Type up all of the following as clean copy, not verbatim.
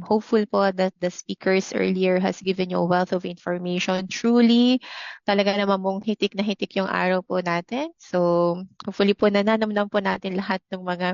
I'm hopeful po that the speakers earlier has given you a wealth of information. Truly, talaga naman mong hitik na hitik yung araw po natin. So, hopefully po nananamnam po natin lahat ng mga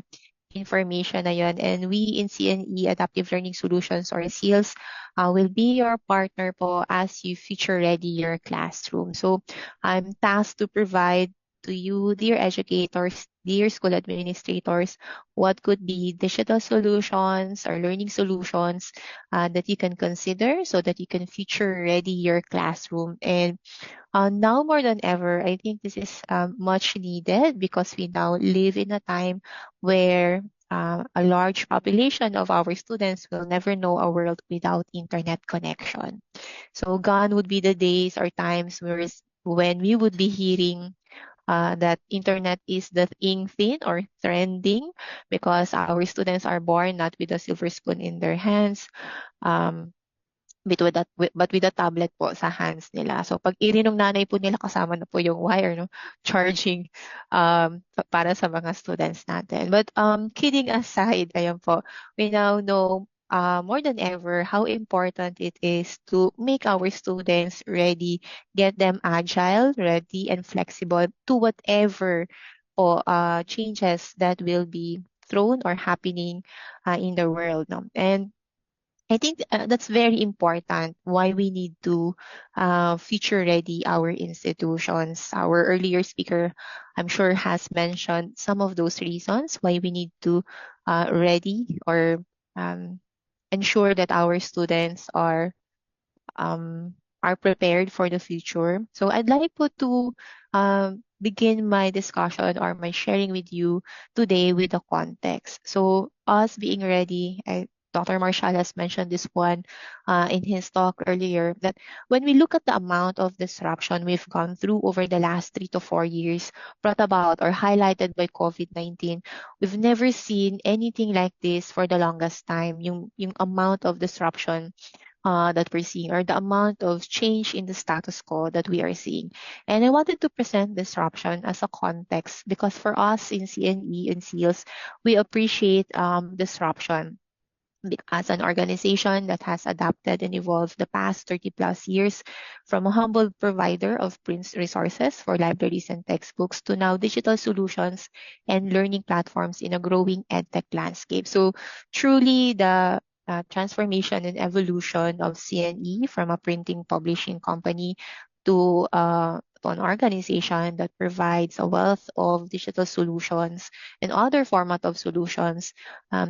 information na yun. And we in C&E Adaptive Learning Solutions or SEALS will be your partner po as you future ready your classroom. So I'm tasked to provide to you, dear educators, dear school administrators, what could be digital solutions or learning solutions that you can consider so that you can future ready your classroom. And now more than ever, I think this is much needed because we now live in a time where a large population of our students will never know a world without internet connection. So gone would be the days or times when we would be hearing that internet is the thing or trending because our students are born not with a silver spoon in their hands. Um, but with a tablet po sa hands nila. So pag irinong nanay po nila kasama na po yung wire, no? Charging para sa mga students natin. But kidding aside, ayan po, we now know more than ever how important it is to make our students ready, get them agile, ready, and flexible to whatever po changes that will be thrown or happening in the world. No? And I think that's very important why we need to future ready our institutions. Our earlier speaker, I'm sure, has mentioned some of those reasons why we need to ready or um, ensure that our students are prepared for the future. So I'd like po to begin my discussion or my sharing with you today with the context. So us being ready, Dr. Marshall has mentioned this one in his talk earlier, that when we look at the amount of disruption we've gone through over the last 3 to 4 years, brought about or highlighted by COVID-19, we've never seen anything like this for the longest time. Yung amount of disruption that we're seeing or the amount of change in the status quo that we are seeing. And I wanted to present disruption as a context because for us in C&E and SEALS, we appreciate disruption as an organization that has adapted and evolved the past 30 plus years from a humble provider of print resources for libraries and textbooks to now digital solutions and learning platforms in a growing edtech landscape. So truly the transformation and evolution of C&E from a printing publishing company to an organization that provides a wealth of digital solutions and other format of solutions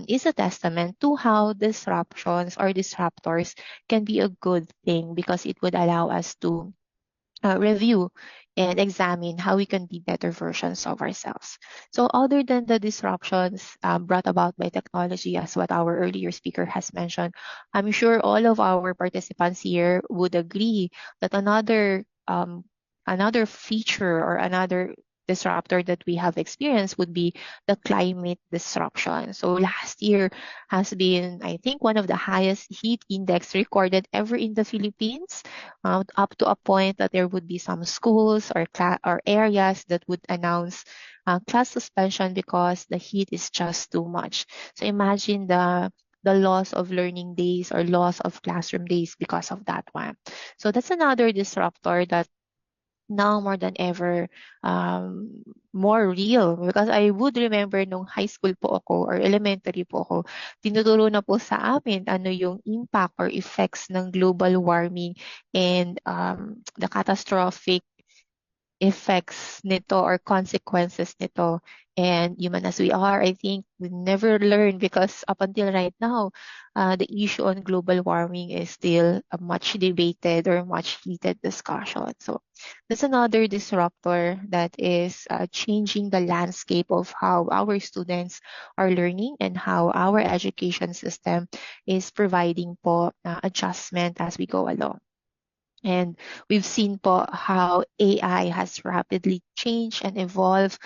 is a testament to how disruptions or disruptors can be a good thing because it would allow us to review and examine how we can be better versions of ourselves. So other than the disruptions brought about by technology, as what our earlier speaker has mentioned, I'm sure all of our participants here would agree that another feature or another disruptor that we have experienced would be the climate disruption. So last year has been, I think, one of the highest heat index recorded ever in the Philippines, up to a point that there would be some schools or areas that would announce class suspension because the heat is just too much. So imagine the loss of learning days or loss of classroom days because of that one. So that's another disruptor that now more than ever more real because I would remember nung high school po ako or elementary po ako, tinuturo na po sa amin ano yung impact or effects ng global warming and the catastrophic effects nito or consequences nito. And human as we are, I think we never learn because up until right now, the issue on global warming is still a much debated or much heated discussion. So that's another disruptor that is changing the landscape of how our students are learning and how our education system is providing po adjustment as we go along. And we've seen po how AI has rapidly changed and evolved.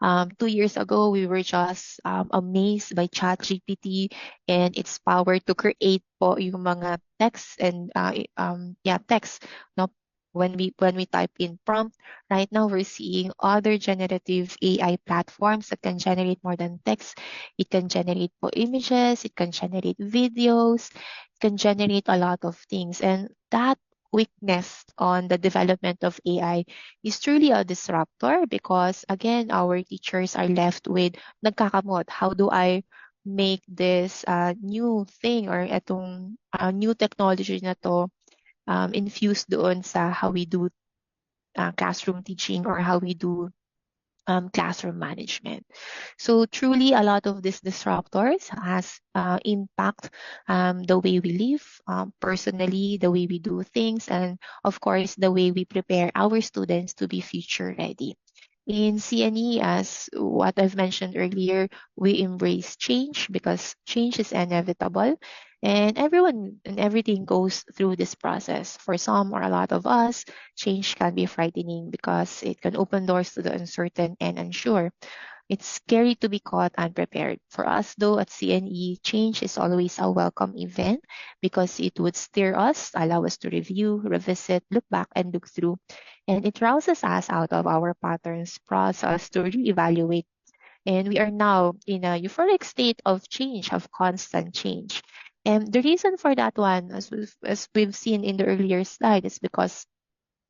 2 years ago, we were just amazed by ChatGPT and its power to create po yung mga text and text, no? when we type in prompt, right now we're seeing other generative AI platforms that can generate more than text. It can generate images, it can generate videos, it can generate a lot of things. And that quickness on the development of AI is truly a disruptor because again, our teachers are left with nagkakamot. How do I make this new thing or itong new technology na to infused doon sa how we do classroom teaching or how we do classroom management. So truly, a lot of these disruptors has impact the way we live personally, the way we do things, and of course, the way we prepare our students to be future ready. In C&E, as what I've mentioned earlier, we embrace change because change is inevitable. And everyone and everything goes through this process. For some or a lot of us, change can be frightening because it can open doors to the uncertain and unsure. It's scary to be caught unprepared. For us, though, at C&E, change is always a welcome event because it would steer us, allow us to review, revisit, look back, and look through. And it rouses us out of our patterns, process to reevaluate. And we are now in a euphoric state of change, of constant change. And the reason for that one, as we've seen in the earlier slide, is because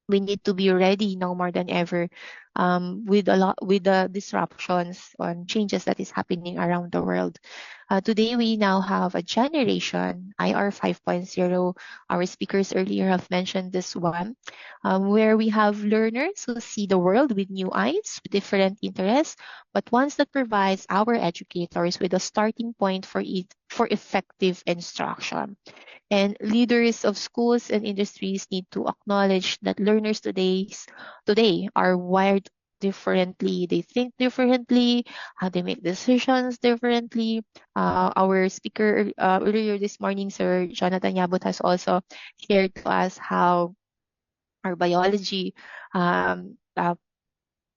we need to be ready now more than ever with the disruptions and changes that is happening around the world. Today we now have a generation IR 5.0. Our speakers earlier have mentioned this one, where we have learners who see the world with new eyes, with different interests, but ones that provides our educators with a starting point for effective instruction. And leaders of schools and industries need to acknowledge that learners today are wired differently. They think differently, how they make decisions differently. Our speaker earlier this morning, Sir Jonathan Yabut, has also shared to us how our biology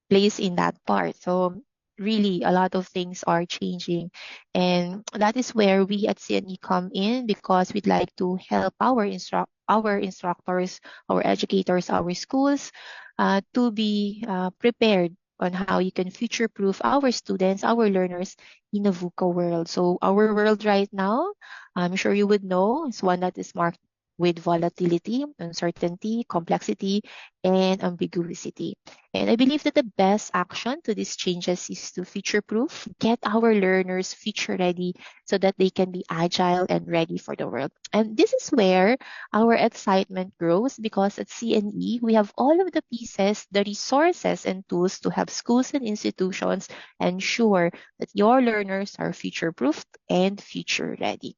plays in that part. So really a lot of things are changing, and that is where we at CNE come in because we'd like to help our instructors, our educators, our schools to be prepared on how you can future proof our students, our learners in a VUCA world. So our world right now, I'm sure you would know, is one that is marked with volatility, uncertainty, complexity, and ambiguity. And I believe that the best action to these changes is to future proof, get our learners future ready so that they can be agile and ready for the world. And this is where our excitement grows because at CNE, we have all of the pieces, the resources, and tools to help schools and institutions ensure that your learners are future proofed and future ready.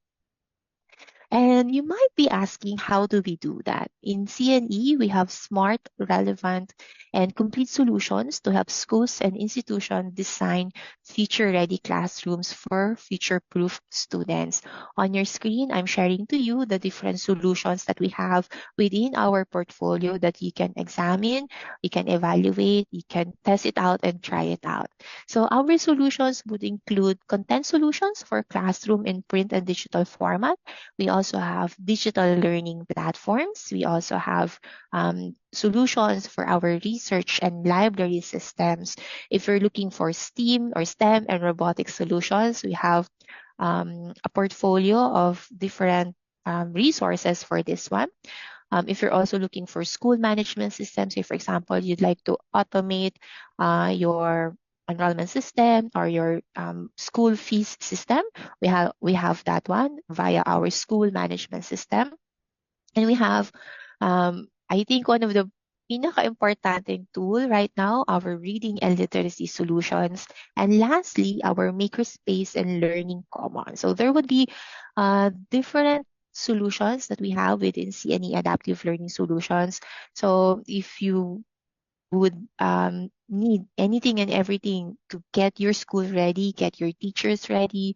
And you might be asking, how do we do that? In CNE, we have smart, relevant, and complete solutions to help schools and institutions design future-ready classrooms for future-proof students. On your screen, I'm sharing to you the different solutions that we have within our portfolio that you can examine, you can evaluate, you can test it out and try it out. So our solutions would include content solutions for classroom in print and digital format. We also have digital learning platforms. We also have solutions for our research and library systems. If you're looking for STEAM or STEM and robotic solutions, we have a portfolio of different resources for this one. If you're also looking for school management systems, say for example, you'd like to automate your enrollment system or your school fees system, we have that one via our school management system. And we have, I think one of the pinaka-importanting tool right now, our reading and literacy solutions. And lastly, our makerspace and learning commons. So there would be different solutions that we have within CNE Adaptive Learning Solutions. So if you would need anything and everything to get your school ready, get your teachers ready,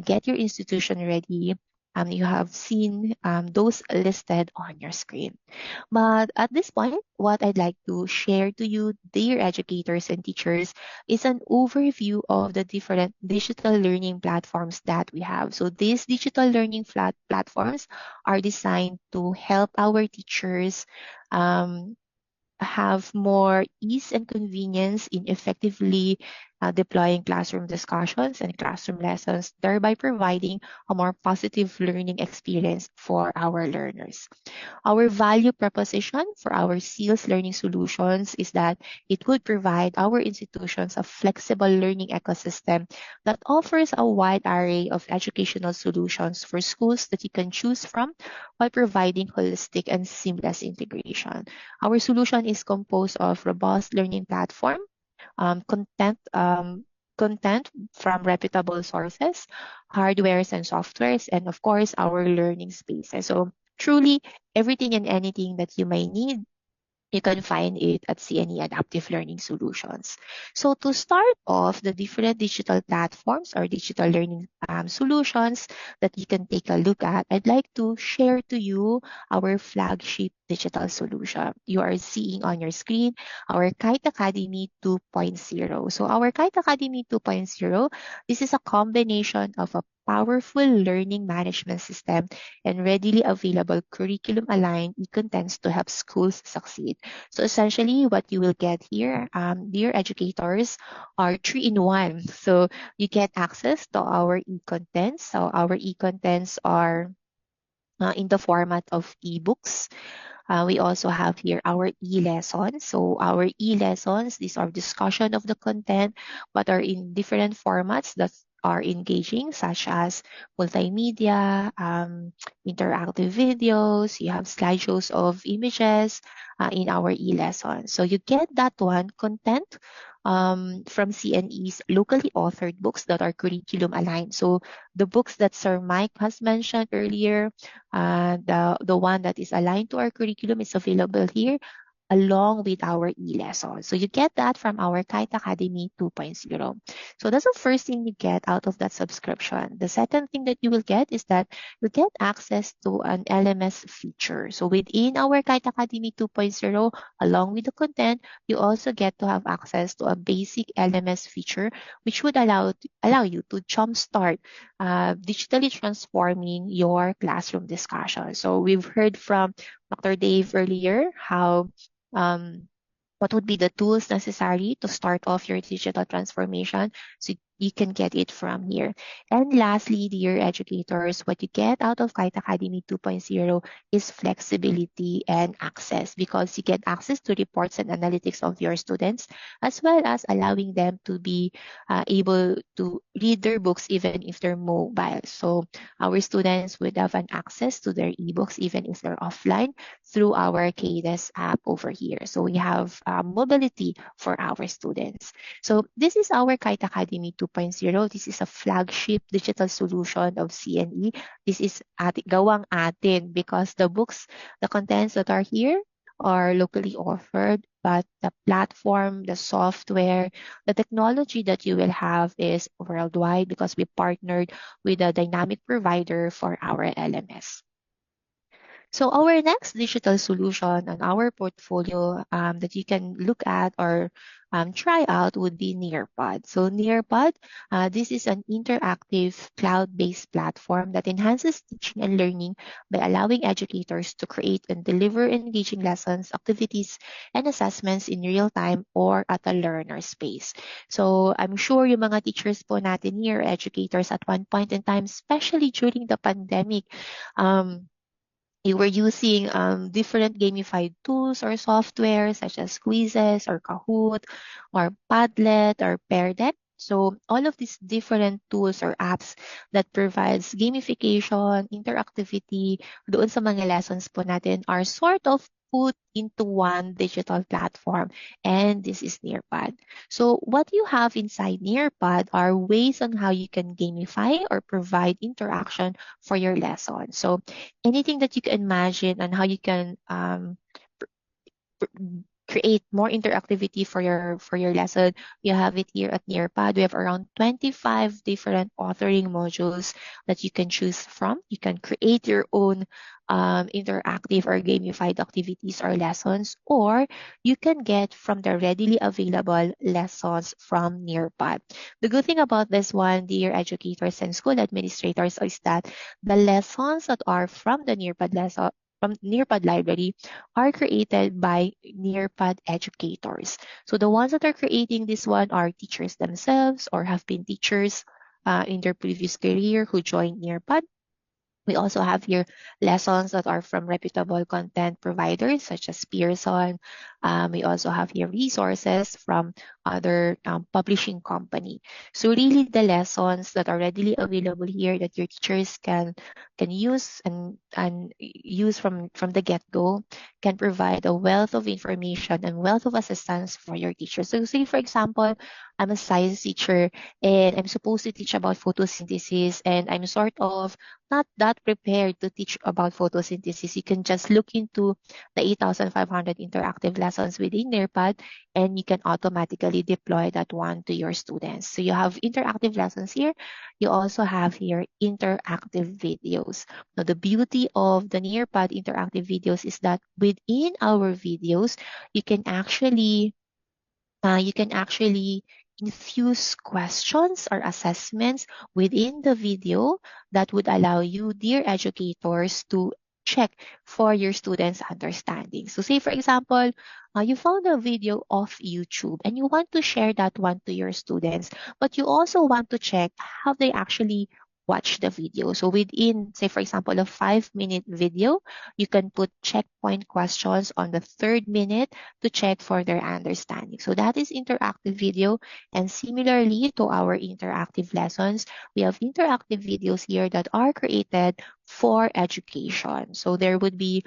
get your institution ready, You have seen those listed on your screen. But at this point, what I'd like to share to you, dear educators and teachers, is an overview of the different digital learning platforms that we have. So these digital learning platforms are designed to help our teachers um, have more ease and convenience in effectively deploying classroom discussions and classroom lessons, thereby providing a more positive learning experience for our learners. Our value proposition for our SEALS learning solutions is that it would provide our institutions a flexible learning ecosystem that offers a wide array of educational solutions for schools that you can choose from while providing holistic and seamless integration. Our solution is composed of robust learning platform, um, content, um, content from reputable sources, hardwares and softwares, and of course, our learning spaces. So truly, everything and anything that you may need, you can find it at C&E Adaptive Learning Solutions. So to start off, the different digital platforms or digital learning solutions that you can take a look at, I'd like to share to you our flagship digital solution. You are seeing on your screen our Kite Academy 2.0. So our Kite Academy 2.0, this is a combination of a powerful learning management system and readily available curriculum aligned e-contents to help schools succeed. So essentially, what you will get here, dear educators, are three in one. So you get access to our e-contents. So our e-contents are in the format of ebooks. We also have here our e-lessons. So our e-lessons, these are discussion of the content, but are in different formats that are engaging, such as multimedia, interactive videos. You have slideshows of images in our e-lessons. So you get that one content from C&E's locally authored books that are curriculum aligned. So the books that Sir Mike has mentioned earlier, the one that is aligned to our curriculum is available here along with our e-lesson. So you get that from our Kite Academy 2.0. So that's the first thing you get out of that subscription. The second thing that you will get is that you get access to an LMS feature. So within our Kite Academy 2.0, along with the content, you also get to have access to a basic LMS feature, which would allow you to jumpstart digitally transforming your classroom discussion. So we've heard from Dr. Dave earlier how um, what would be the tools necessary to start off your digital transformation, so you can get it from here. And lastly, dear educators, what you get out of Kite Academy 2.0 is flexibility and access, because you get access to reports and analytics of your students, as well as allowing them to be able to read their books even if they're mobile. So our students would have an access to their ebooks even if they're offline through our KDES app over here. So we have mobility for our students. So this is our Kite Academy 2.0. This is a flagship digital solution of C&E. This is gawang atin because the books, the contents that are here are locally offered, but the platform, the software, the technology that you will have is worldwide because we partnered with a dynamic provider for our LMS. So our next digital solution on our portfolio that you can look at or try out would be Nearpod. So Nearpod, this is an interactive cloud-based platform that enhances teaching and learning by allowing educators to create and deliver engaging lessons, activities, and assessments in real time or at a learner space. So I'm sure yung mga teachers po natin here, educators at one point in time, especially during the pandemic, um, you were using different gamified tools or software such as quizzes or Kahoot or Padlet or Pear Deck. So all of these different tools or apps that provides gamification, interactivity doon sa mga lessons po natin are sort of put into one digital platform, and this is Nearpod. So what you have inside Nearpod are ways on how you can gamify or provide interaction for your lesson. So anything that you can imagine on how you can create more interactivity for your lesson, you have it here at Nearpad. We have around 25 different authoring modules that you can choose from. You can create your own interactive or gamified activities or lessons, or you can get from the readily available lessons from Nearpad. The good thing about this one, dear educators and school administrators, is that the lessons that are from the Nearpad lesson from Nearpad library are created by Nearpad educators. So the ones that are creating this one are teachers themselves or have been teachers in their previous career who joined Nearpad. We also have here lessons that are from reputable content providers such as Pearson. We also have here resources from other publishing company. So really the lessons that are readily available here that your teachers can use and use from the get-go can provide a wealth of information and wealth of assistance for your teachers. So say for example, I'm a science teacher and I'm supposed to teach about photosynthesis and I'm sort of not that prepared to teach about photosynthesis, you can just look into the 8,500 interactive lessons within Nearpad and you can automatically deploy that one to your students. So you have interactive lessons here. You also have here interactive videos. Now, the beauty of the Nearpad interactive videos is that within our videos, you can actually infuse questions or assessments within the video that would allow you, dear educators, to check for your students' understanding. So say, for example, you found a video of YouTube and you want to share that one to your students, but you also want to check how they actually watch the video. So within, say, for example, a 5-minute video, you can put checkpoint questions on the third minute to check for their understanding. So that is interactive video. And similarly to our interactive lessons, we have interactive videos here that are created for education. So there would be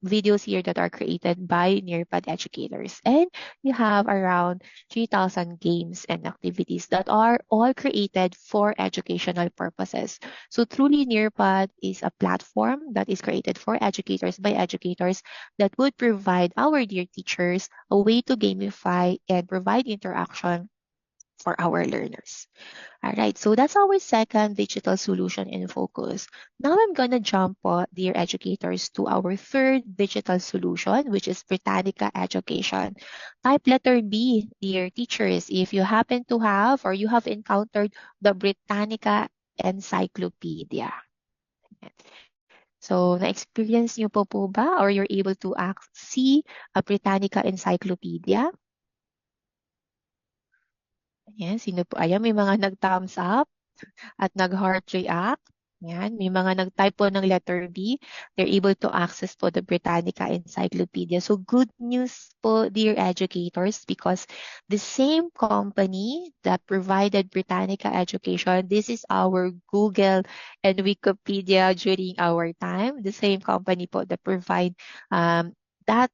videos here that are created by Nearpad educators. And you have around 3,000 games and activities that are all created for educational purposes. So truly Nearpad is a platform that is created for educators by educators that would provide our dear teachers a way to gamify and provide interaction for our learners. All right, so that's our second digital solution in focus. Now I'm going to jump, dear educators, to our third digital solution, which is Britannica Education. Type letter B, dear teachers, if you happen to have or you have encountered the Britannica Encyclopedia. So, na-experience niyo po ba or you're able to see a Britannica Encyclopedia? Ayan, sino po? Ayan, may mga nag-thumbs up at nag-heart react. Yan, may mga nag-type po ng letter B. They're able to access po the Britannica Encyclopedia. So good news po, dear educators, because the same company that provided Britannica Education, this is our Google and Wikipedia during our time. The same company po that provide that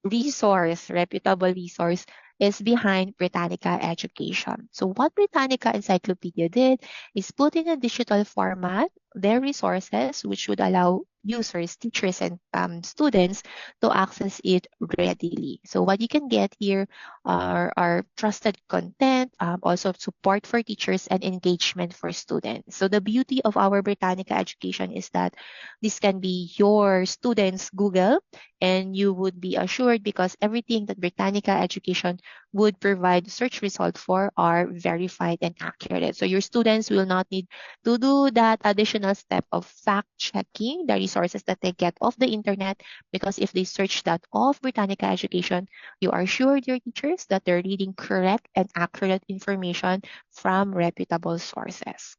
resource, reputable resource, is behind Britannica Education. So what Britannica Encyclopedia did is put in a digital format their resources, which would allow users, teachers, and students to access it readily. So what you can get here are trusted content, also support for teachers and engagement for students. So the beauty of our Britannica Education is that this can be your students' Google, and you would be assured because everything that Britannica Education would provide search result for are verified and accurate. So your students will not need to do that additional step of fact checking the resources that they get off the internet, because if they search that off Britannica Education, you are sure, dear teachers, that they're reading correct and accurate information from reputable sources.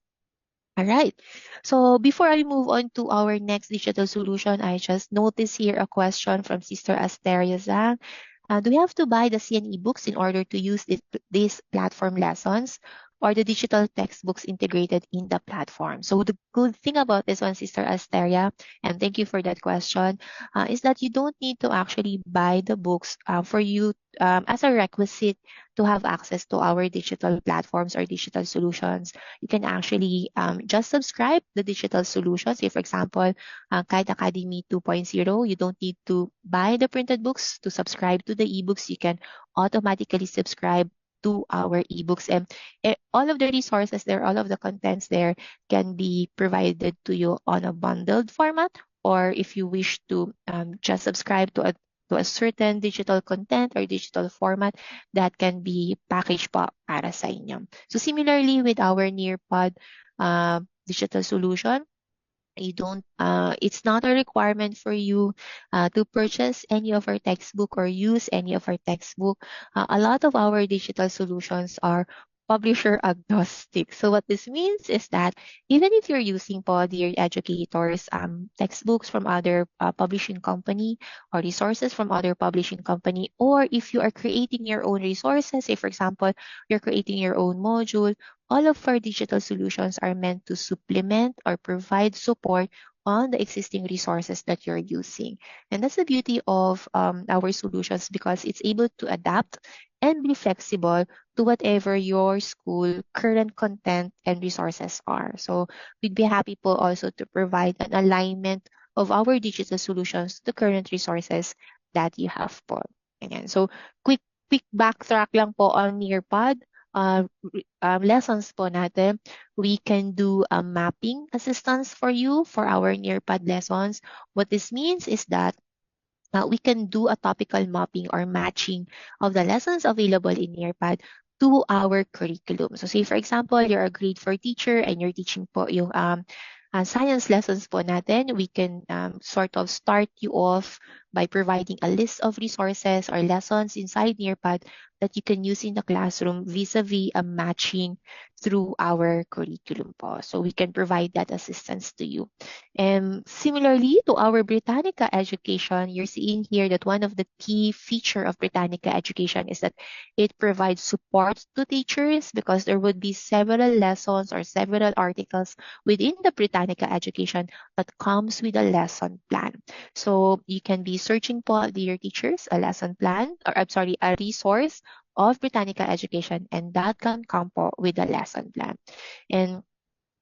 All right. So before I move on to our next digital solution, I just noticed here a question from Sister Asteria Zhang. Do we have to buy the C&E books in order to use these platform lessons? or the digital textbooks integrated in the platform. So the good thing about this one, Sister Asteria, and thank you for that question, is that you don't need to actually buy the books for you as a requisite to have access to our digital platforms or digital solutions. You can actually just subscribe the digital solutions. Say, for example, Kite Academy 2.0, you don't need to buy the printed books to subscribe to the ebooks. You can automatically subscribe to our ebooks, and all of the resources there, all of the contents there can be provided to you on a bundled format, or if you wish to just subscribe to a certain digital content or digital format, that can be packaged pa para sa inyo. So similarly with our Nearpod digital solution, you don't it's not a requirement for you to purchase any of our textbook or use any of our textbook. A lot of our digital solutions are publisher agnostic. So what this means is that even if you're using po dear educators textbooks from other publishing company or resources from other publishing company, or if you are creating your own resources, say for example you're creating your own module, all of our digital solutions are meant to supplement or provide support on the existing resources that you're using. And that's the beauty of our solutions, because it's able to adapt and be flexible to whatever your school current content and resources are. So we'd be happy po also to provide an alignment of our digital solutions to current resources that you have po. Ayan. So quick backtrack lang po on Nearpod. Lessons po natin, we can do a mapping assistance for you for our Nearpod lessons. What this means is that we can do a topical mapping or matching of the lessons available in Nearpad to our curriculum. So say for example, you're a grade 4 teacher and you're teaching po yung science lessons po natin. We can sort of start you off by providing a list of resources or lessons inside Nearpad that you can use in the classroom vis-a-vis a matching through our curriculum po. So we can provide that assistance to you. And similarly to our Britannica education, you're seeing here that one of the key feature of Britannica education is that it provides support to teachers, because there would be several lessons or several articles within the Britannica education that comes with a lesson plan. So you can be searching po, dear teachers, a lesson plan, or I'm sorry, a resource of Britannica education, and that can come po with a lesson plan. And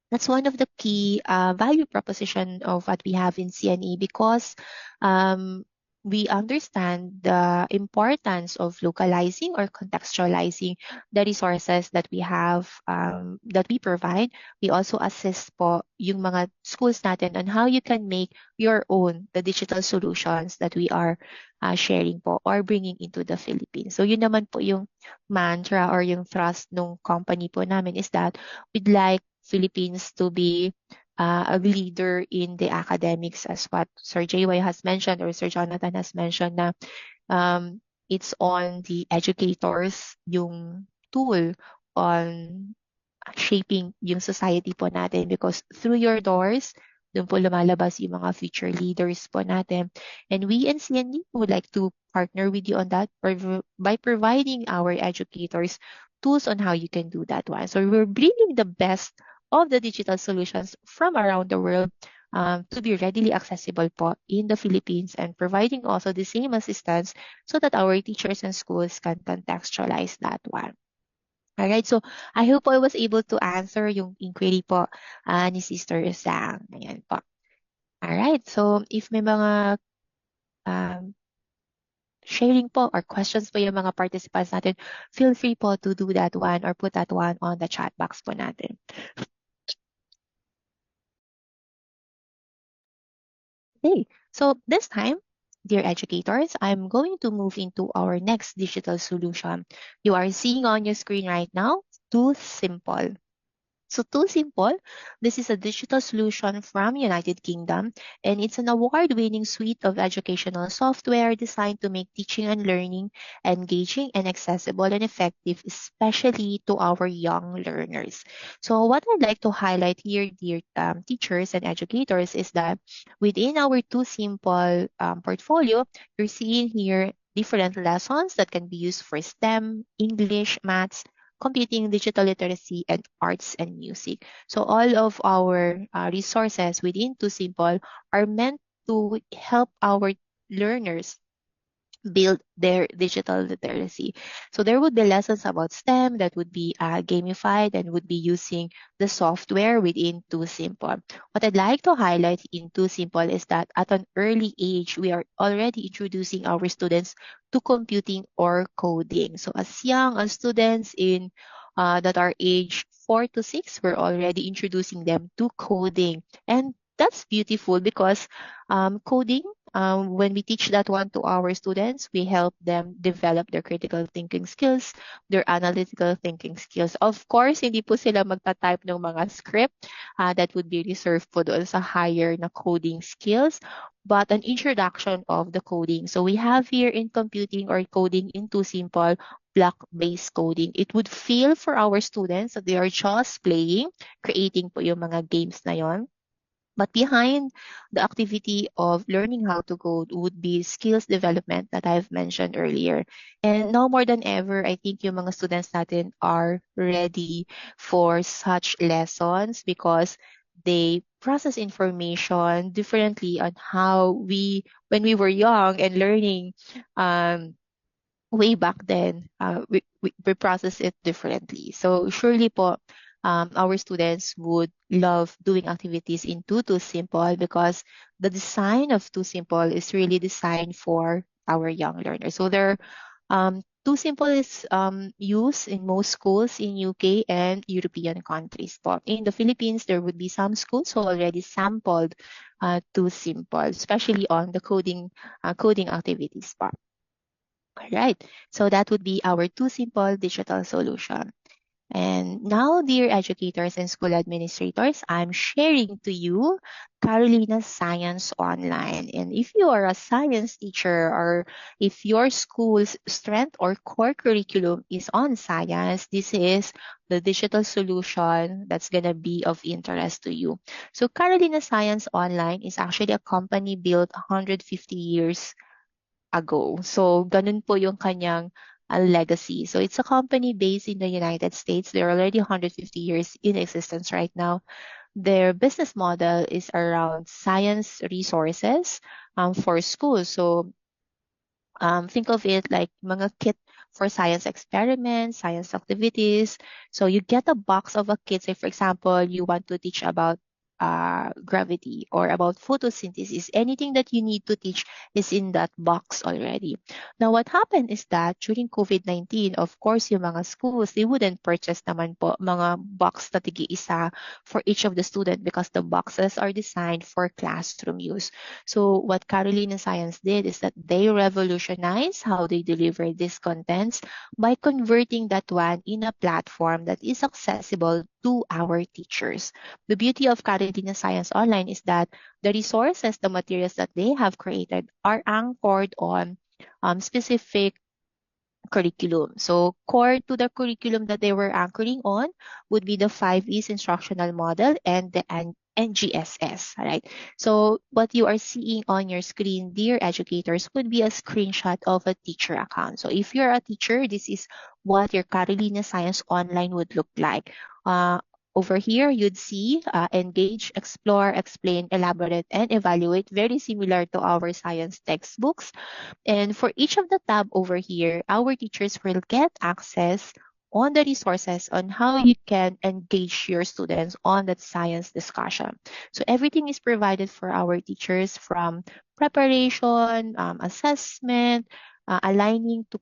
that's one of the key value proposition of what we have in C&E, because we understand the importance of localizing or contextualizing the resources that we have, that we provide. We also assist po yung mga schools natin on how you can make your own the digital solutions that we are sharing po or bringing into the Philippines. So yun naman po yung mantra or yung thrust ng company po namin, is that we'd like Philippines to be a leader in the academics, as what Sir JY has mentioned or Sir Jonathan has mentioned, na it's on the educators yung tool on shaping yung society po natin, because through your doors, doon po lumalabas yung mga future leaders po natin. And we in CND would like to partner with you on that by providing our educators tools on how you can do that one. So we're bringing the best of the digital solutions from around the world to be readily accessible po in the Philippines, and providing also the same assistance so that our teachers and schools can contextualize that one. Alright, so I hope I was able to answer yung inquiry po ni Sister Sang. Ayan po. Alright, so if may mga um, sharing po or questions po yung mga participants natin, feel free po to do that one or put that one on the chat box po natin. Okay, so this time, dear educators, I'm going to move into our next digital solution. You are seeing on your screen right now, Too Simple. So Too Simple, this is a digital solution from United Kingdom, and it's an award-winning suite of educational software designed to make teaching and learning engaging and accessible and effective, especially to our young learners. So what I'd like to highlight here, dear teachers and educators, is that within our Too Simple portfolio, you're seeing here different lessons that can be used for STEM, English, maths, computing, digital literacy, and arts and music. So all of our resources within Too Simple are meant to help our learners build their digital literacy. So there would be lessons about STEM that would be gamified and would be using the software within Too Simple. What I'd like to highlight in Too Simple is that at an early age, we are already introducing our students to computing or coding. So as young as students in that are age 4 to 6, we're already introducing them to coding. And that's beautiful because coding when we teach that one to our students, we help them develop their critical thinking skills, their analytical thinking skills. Of course, hindi po sila magta-type ng mga script that would be reserved po doon sa higher na coding skills, but an introduction of the coding. So we have here in computing or coding into simple block-based coding. It would feel for our students that they are just playing, creating po yung mga games na yon. But behind the activity of learning how to code would be skills development that I've mentioned earlier. And now more than ever, I think yung mga students natin are ready for such lessons because they process information differently on how when we were young and learning, um, way back then, we process it differently. So surely po, our students would love doing activities in Too Simple because the design of Too Simple is really designed for our young learners. So Too Simple is used in most schools in UK and European countries po. In the Philippines, there would be some schools who already sampled Too Simple, especially on the coding activities po. All right, so that would be our Too Simple digital solution. And now, dear educators and school administrators, I'm sharing to you Carolina's Science Online. And if you are a science teacher or if your school's strength or core curriculum is on science, this is the digital solution that's going to be of interest to you. So Carolina Science Online is actually a company built 150 years ago. So, ganun po yung kanyang legacy. So, it's a company based in the United States. They're already 150 years in existence right now. Their business model is around science resources for schools. So, think of it like mga kit for science experiments, science activities. So you get a box of a kit. Say, for example, you want to teach about gravity or about photosynthesis. Anything that you need to teach is in that box already. Now, what happened is that during COVID-19, of course, yung mga schools, they wouldn't purchase naman po mga box na tigi-isa for each of the student because the boxes are designed for classroom use. So what Carolina Science did is that they revolutionized how they deliver these contents by converting that one in a platform that is accessible to our teachers. The beauty of Carolina Science Online is that the resources, the materials that they have created are anchored on specific curriculum. So core to the curriculum that they were anchoring on would be the 5Es instructional model and the NGSS, right? So what you are seeing on your screen, dear educators, would be a screenshot of a teacher account. So if you're a teacher, this is what your Carolina Science Online would look like. Over here, you'd see engage, explore, explain, elaborate, and evaluate, very similar to our science textbooks. And for each of the tab over here, our teachers will get access on the resources on how you can engage your students on that science discussion. So everything is provided for our teachers from preparation, assessment, aligning to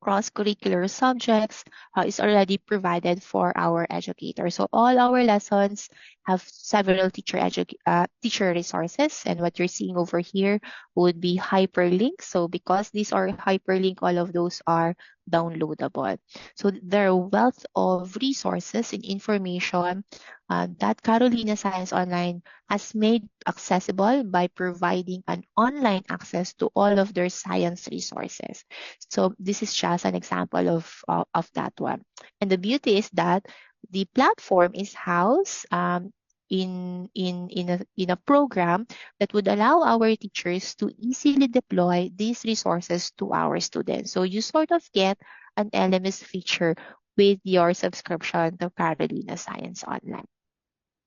cross-curricular subjects is already provided for our educators. So all our lessons have several teacher resources, and what you're seeing over here would be hyperlinks. So because these are hyperlink, all of those are downloadable. So there are wealth of resources and information that Carolina Science Online has made accessible by providing an online access to all of their science resources. So this is just an example of that one. And the beauty is that the platform is housed in a program that would allow our teachers to easily deploy these resources to our students. So you sort of get an LMS feature with your subscription to Carolina Science Online.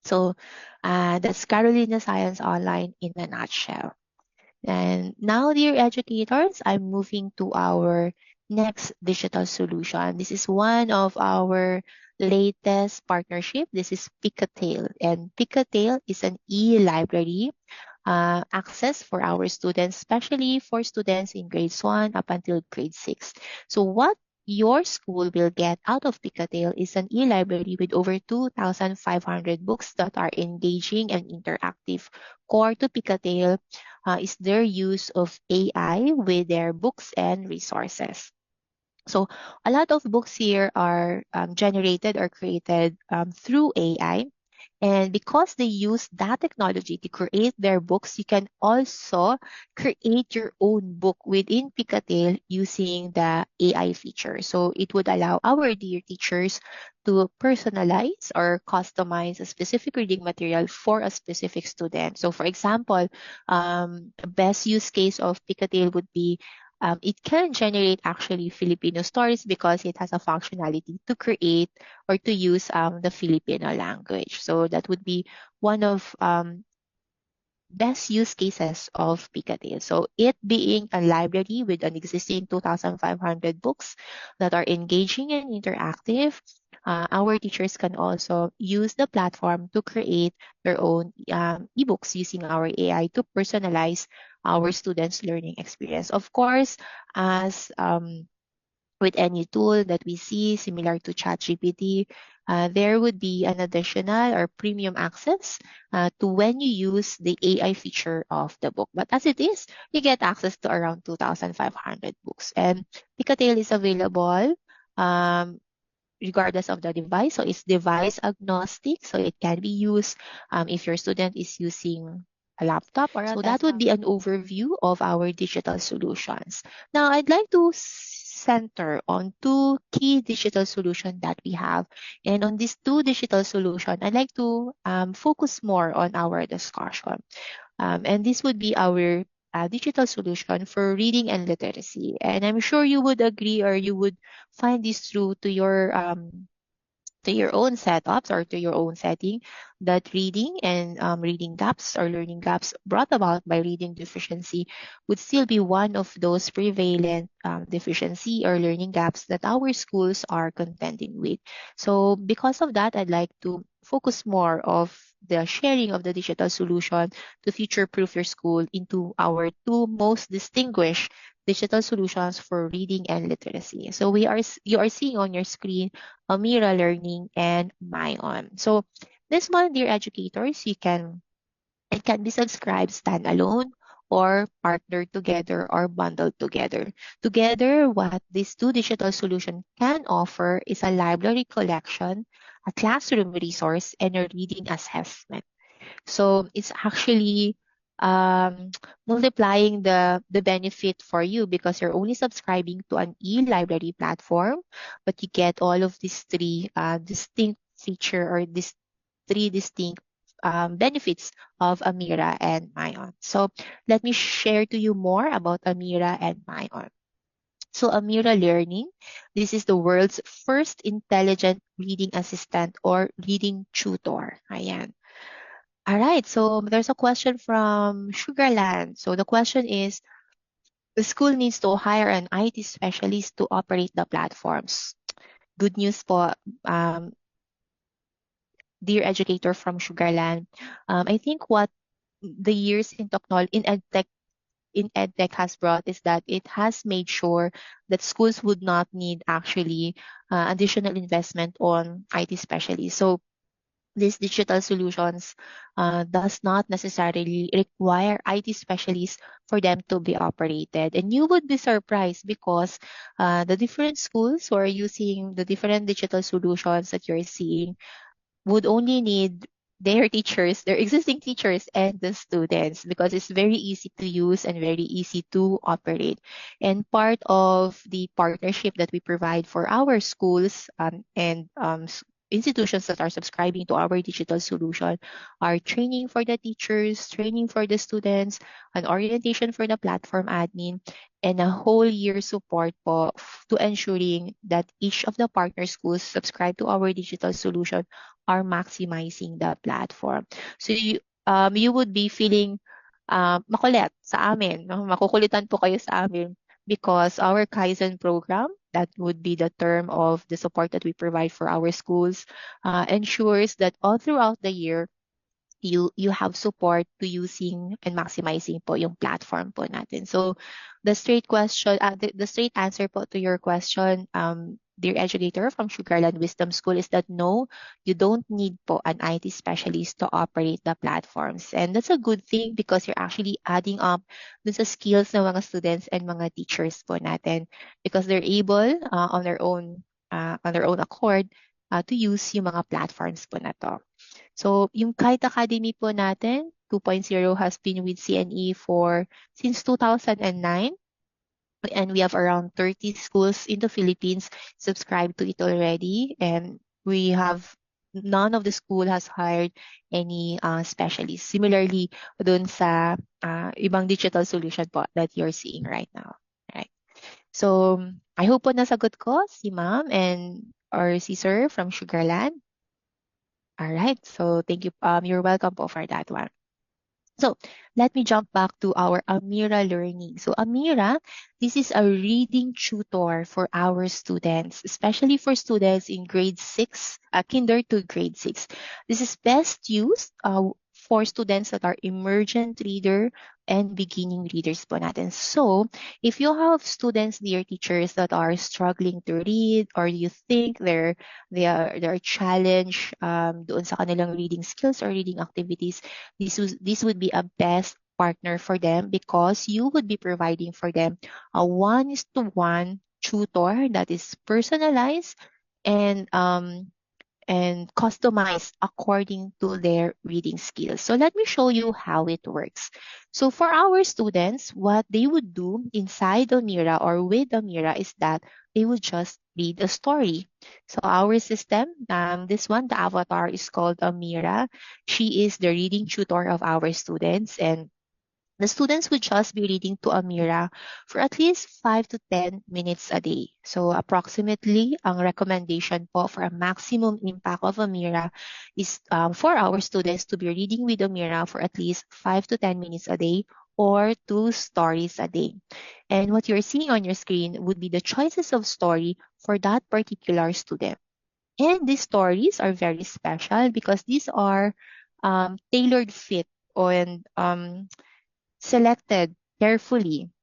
So that's Carolina Science Online in a nutshell. And now, dear educators, I'm moving to our next digital solution. This is one of our latest partnership. This is Picatail. And Picatail is an e-library access for our students, especially for students in grades 1 up until grade 6. So what your school will get out of Picatail is an e-library with over 2,500 books that are engaging and interactive. Core to Picatail is their use of AI with their books and resources. So a lot of books here are generated or created through AI. And because they use that technology to create their books, you can also create your own book within Picatail using the AI feature. So it would allow our dear teachers to personalize or customize a specific reading material for a specific student. So for example, the best use case of Picatail would be it can generate actually Filipino stories because it has a functionality to create or to use the Filipino language. So that would be one of best use cases of Picadilly. So it being a library with an existing 2,500 books that are engaging and interactive, our teachers can also use the platform to create their own ebooks using our AI to personalize our students' learning experience. Of course, as with any tool that we see similar to ChatGPT, there would be an additional or premium access to when you use the AI feature of the book. But as it is, you get access to around 2,500 books. And Picatail is available um, regardless of the device. So it's device agnostic. So it can be used if your student is using a laptop. or a So that would desktop. be an overview of our digital solutions. Now, I'd like to center on two key digital solutions that we have. And on these two digital solutions, I'd like to focus more on our discussion. And this would be our digital solution for reading and literacy. And I'm sure you would agree or you would find this true to your own setups or to your own setting that reading and reading gaps or learning gaps brought about by reading deficiency would still be one of those prevalent deficiency or learning gaps that our schools are contending with. So because of that, I'd like to focus more of the sharing of the digital solution to future-proof your school into our two most distinguished digital solutions for reading and literacy. So you are seeing on your screen Amira Learning, and Mayon. So this one, dear educators, it can be subscribed standalone or partnered together or bundled together. Together, what these two digital solutions can offer is a library collection, a classroom resource, and a reading assessment. So it's actually um, multiplying the benefit for you because you're only subscribing to an e-library platform, but you get all of these three distinct feature or these three distinct benefits of Amira and Mayon. So let me share to you more about Amira and Mayon. So Amira Learning, this is the world's first intelligent reading assistant or reading tutor. Ayan. All right, so there's a question from Sugarland. So the question is, the school needs to hire an IT specialist to operate the platforms. Good news po, um, dear educator from Sugarland. I think what the years in technology, in edtech has brought is that it has made sure that schools would not need actually additional investment on IT specialists. So these digital solutions does not necessarily require IT specialists for them to be operated. And you would be surprised because the different schools who are using the different digital solutions that you're seeing would only need their teachers, their existing teachers and the students because it's very easy to use and very easy to operate. And part of the partnership that we provide for our schools institutions that are subscribing to our digital solution are training for the teachers, training for the students, an orientation for the platform admin, and a whole year support po to ensuring that each of the partner schools subscribe to our digital solution are maximizing the platform. So you would be feeling makulit sa amin, no? Makukulitan po kayo sa amin because our Kaizen program, that would be the term of the support that we provide for our schools, ensures that all throughout the year, you have support to using and maximizing po yung platform po natin. So the straight answer po to your question, dear educator from Sugarland Wisdom School, is that no, you don't need po an IT specialist to operate the platforms. And that's a good thing because you're actually adding up dun sa skills ng mga students and mga teachers po natin because they're able on their own accord to use yung mga platforms po na to. So, yung Kite Academy po natin, 2.0 has been with C&E for since 2009, and we have around 30 schools in the Philippines subscribed to it already, and we have none of the school has hired any specialists. Similarly, dun sa ibang digital solution po that you're seeing right now. Right. So, I hope po nasagot ko si ma'am and or si sir from Sugarland. All right. So thank you. You're welcome po for that one. So let me jump back to our Amira learning. So Amira, this is a reading tutor for our students, especially for students in grade 6, kinder to grade 6. This is best used for students that are emergent reader and beginning readers po natin. So if you have students, dear teachers, that are struggling to read or you think they're challenged doon sa kanilang reading skills or reading activities, this would be a best partner for them because you would be providing for them a one-to-one tutor that is personalized and customized according to their reading skills. So let me show you how it works. So for our students, what they would do inside Amira or with Amira is that they would just read a story. So our system, this one, the avatar is called Amira. She is the reading tutor of our students, and the students would just be reading to Amira for at least 5 to 10 minutes a day. So approximately, ang recommendation po for a maximum impact of Amira is for our students to be reading with Amira for at least 5 to 10 minutes a day or 2 stories a day. And what you're seeing on your screen would be the choices of story for that particular student. And these stories are very special because these are tailored fit and selected carefully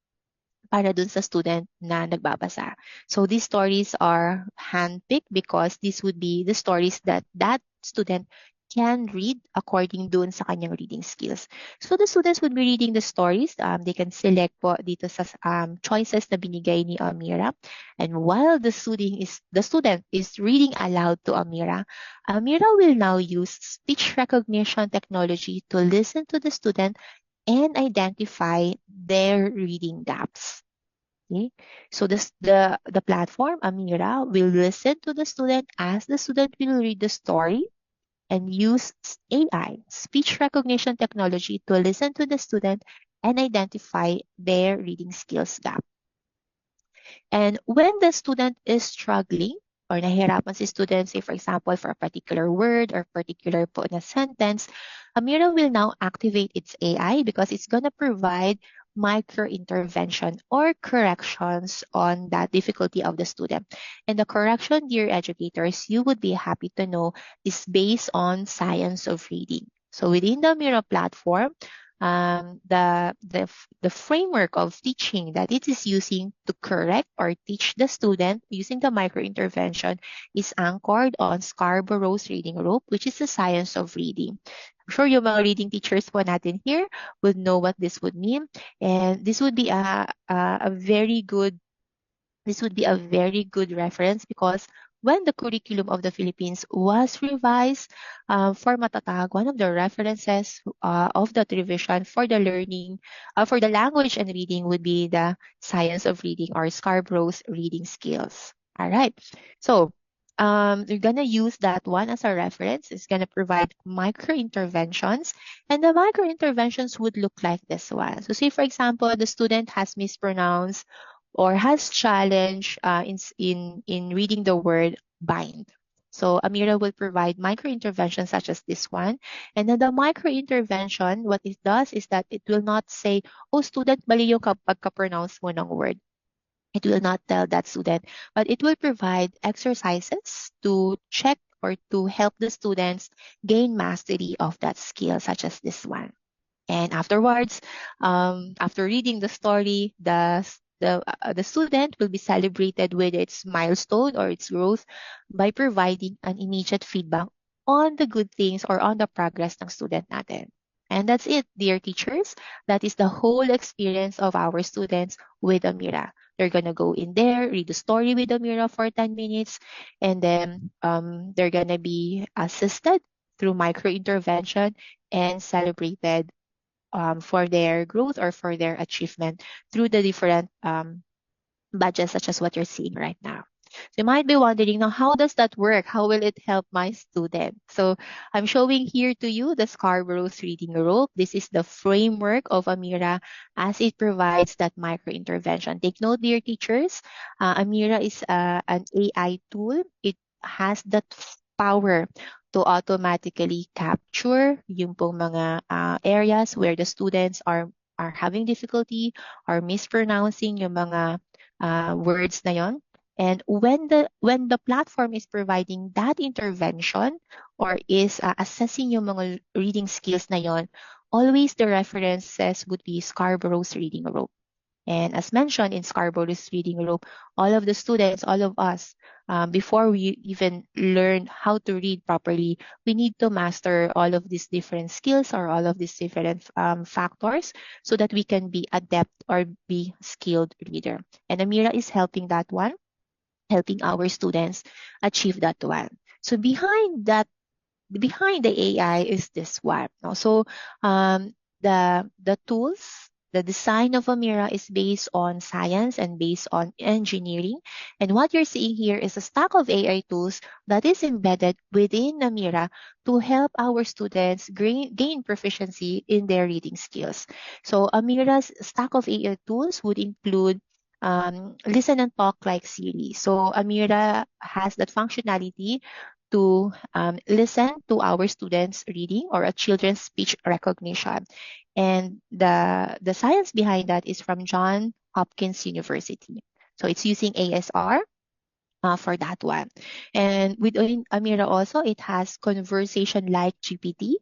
para dun sa student na nagbabasa. So these stories are handpicked because these would be the stories that that student can read according dun sa kanyang reading skills. So the students would be reading the stories. They can select po dito sa choices na binigay ni Amira. And while the student is reading aloud to Amira, Amira will now use speech recognition technology to listen to the student and identify their reading gaps. Okay? So the platform, Amira, will listen to the student as the student will read the story and use AI, speech recognition technology, to listen to the student and identify their reading skills gap. And when the student is struggling or nahihirapan si student, say for example, for a particular word or particular po na sentence, Amira will now activate its AI because it's going to provide micro intervention or corrections on that difficulty of the student. And the correction, dear educators, you would be happy to know is based on science of reading. So within the Amira platform, the framework of teaching that it is using to correct or teach the student using the micro intervention is anchored on Scarborough's reading rope, which is the science of reading. I'm sure yung mga reading teachers po natin here would know what this would mean, and this would be a very good reference because when the curriculum of the Philippines was revised for Matatag, one of the references of that revision for the learning, for the language and reading would be the science of reading or Scarborough's reading skills. All right. So you're gonna use that one as a reference. It's gonna provide micro interventions, and the micro interventions would look like this one. So, say for example, the student has mispronounced or has challenge in reading the word bind. So, Amira will provide micro interventions such as this one. And then the micro intervention, what it does is that it will not say, "Oh, student, mali yung pagka-pronounce mo ng word." It will not tell that student, but it will provide exercises to check or to help the students gain mastery of that skill, such as this one. And afterwards, after reading the story, the student will be celebrated with its milestone or its growth by providing an immediate feedback on the good things or on the progress ng student natin. And that's it, dear teachers. That is the whole experience of our students with Amira. They're gonna go in there, read the story with Amira for 10 minutes, and then they're gonna be assisted through micro intervention and celebrated for their growth or for their achievement through the different badges such as what you're seeing right now. So you might be wondering now, how does that work? How will it help my student? So I'm showing here to you the Scarborough's reading rope. This is the framework of Amira as it provides that micro intervention. Take note, dear teachers, Amira is an AI tool. It has that power to automatically capture yung pong mga areas where the students are having difficulty or mispronouncing yung mga words na yon. And when the platform is providing that intervention or is assessing yung mga reading skills na yon, always the references would be Scarborough's reading rope. And as mentioned in Scarborough's reading rope, all of the students, all of us, before we even learn how to read properly, we need to master all of these different skills or all of these different factors so that we can be adept or be skilled reader. And Amira is helping that one, helping our students achieve that one. So behind the AI is this one. No? So the tools, the design of Amira is based on science and based on engineering. And what you're seeing here is a stack of AI tools that is embedded within Amira to help our students gain proficiency in their reading skills. So Amira's stack of AI tools would include listen and talk like Siri. So Amira has that functionality to listen to our students reading or a children's speech recognition. And the science behind that is from John Hopkins University. So it's using ASR for that one. And within Amira also, it has conversation like GPT.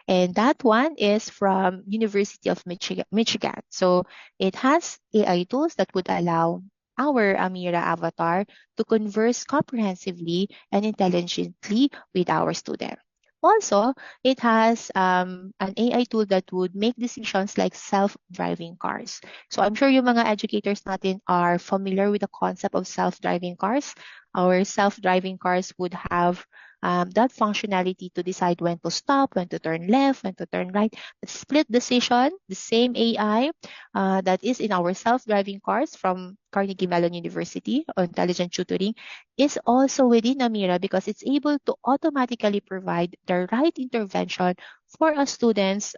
And that one is from University of Michigan. So it has AI tools that would allow our Amira avatar to converse comprehensively and intelligently with our student. Also, it has an AI tool that would make decisions like self-driving cars. So I'm sure yung mga educators natin are familiar with the concept of self-driving cars. Our self-driving cars would have that functionality to decide when to stop, when to turn left, when to turn right. The split decision, the same AI that is in our self-driving cars from Carnegie Mellon University on intelligent tutoring is also within Amira because it's able to automatically provide the right intervention for a student's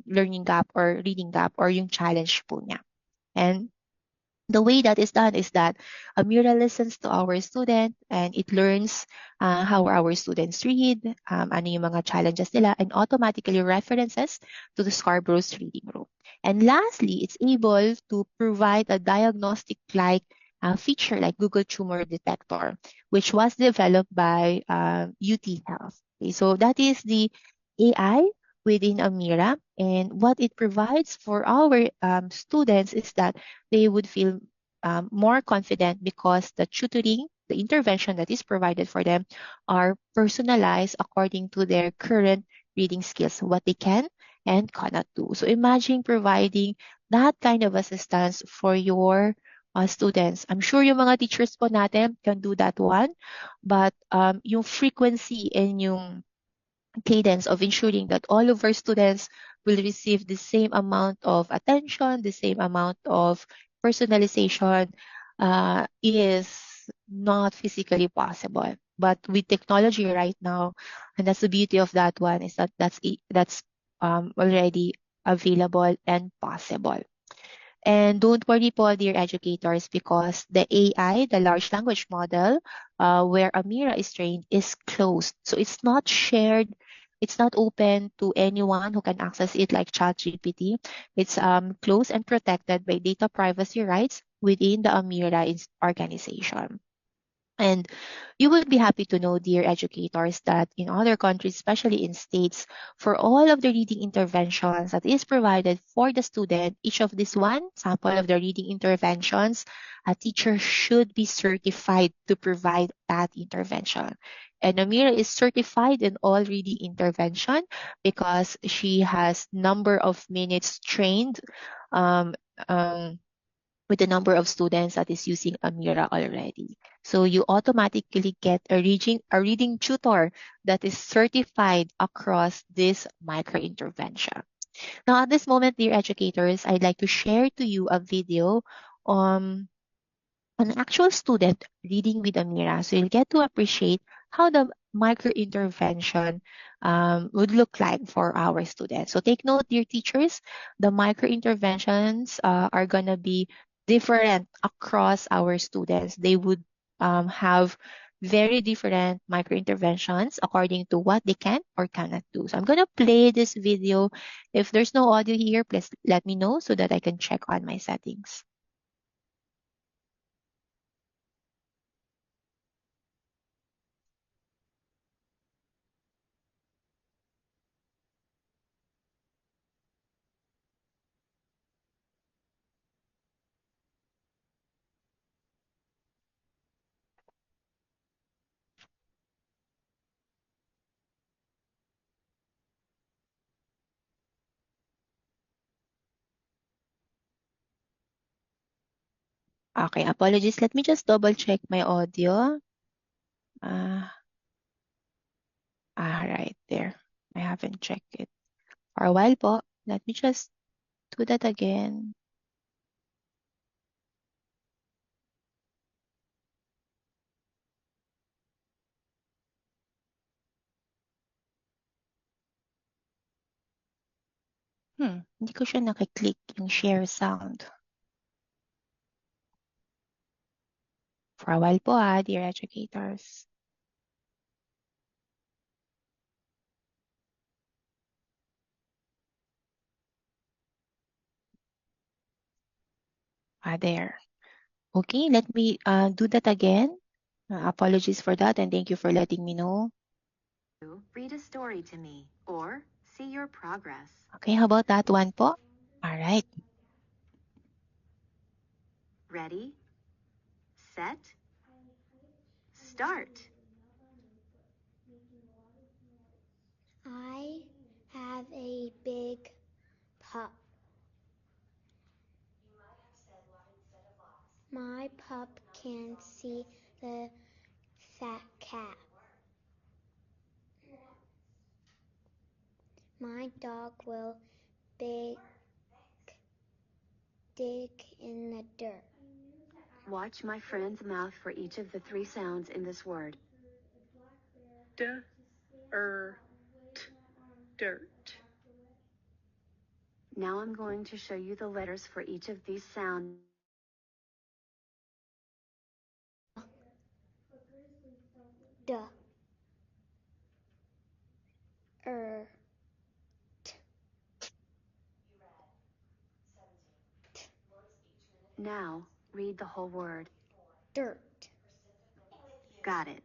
learning gap or reading gap or yung challenge po niya. And the way that is done is that Amira listens to our student and it learns how our students read, ano yung mga challenges nila, and automatically references to the Scarborough's reading room. And lastly, it's able to provide a diagnostic-like feature like Google Tumor Detector, which was developed by UT Health. Okay, so that is the AI within Amira. And what it provides for our students is that they would feel more confident because the tutoring, the intervention that is provided for them are personalized according to their current reading skills, what they can and cannot do. So imagine providing that kind of assistance for your students. I'm sure yung mga teachers po natin can do that one, but yung frequency and yung cadence of ensuring that all of our students will receive the same amount of attention, the same amount of personalization is not physically possible. But with technology right now, and that's the beauty of that one, is that that's already available and possible. And don't worry po, dear educators, because the AI, the large language model, where Amira is trained, is closed. So it's not shared. It's not open to anyone who can access it like ChatGPT. It's closed and protected by data privacy rights within the Amira organization. And you would be happy to know, dear educators, that in other countries, especially in states, for all of the reading interventions that is provided for the student, each of this one sample of the reading interventions, a teacher should be certified to provide that intervention. And Amira is certified in all reading intervention because she has number of minutes trained um, um, with the number of students that is using Amira already. So you automatically get a reading tutor that is certified across this micro intervention. Now, at this moment, dear educators, I'd like to share to you a video on an actual student reading with Amira. So you'll get to appreciate how the micro intervention would look like for our students. So take note, dear teachers, the micro interventions are going to be different across our students. They would have very different micro interventions according to what they can or cannot do. So I'm going to play this video. If there's no audio here, please let me know so that I can check on my settings. Okay, apologies. Let me just double check my audio. Ah, right there. I haven't checked it for a while po. Let me just do that again. Hindi ko siya nakiklik yung share sound. For a while po dear educators. There. Okay, let me do that again. Apologies for that and thank you for letting me know. Read a story to me or see your progress. Okay, how about that one po? All right. Ready, set, start. I have a big pup. My pup can see the fat cat. My dog will big dig in the dirt. Watch my friend's mouth for each of the three sounds in this word. Dirt. Dirt. Now I'm going to show you the letters for each of these sounds. D. T. Now, read the whole word. Dirt. Got it.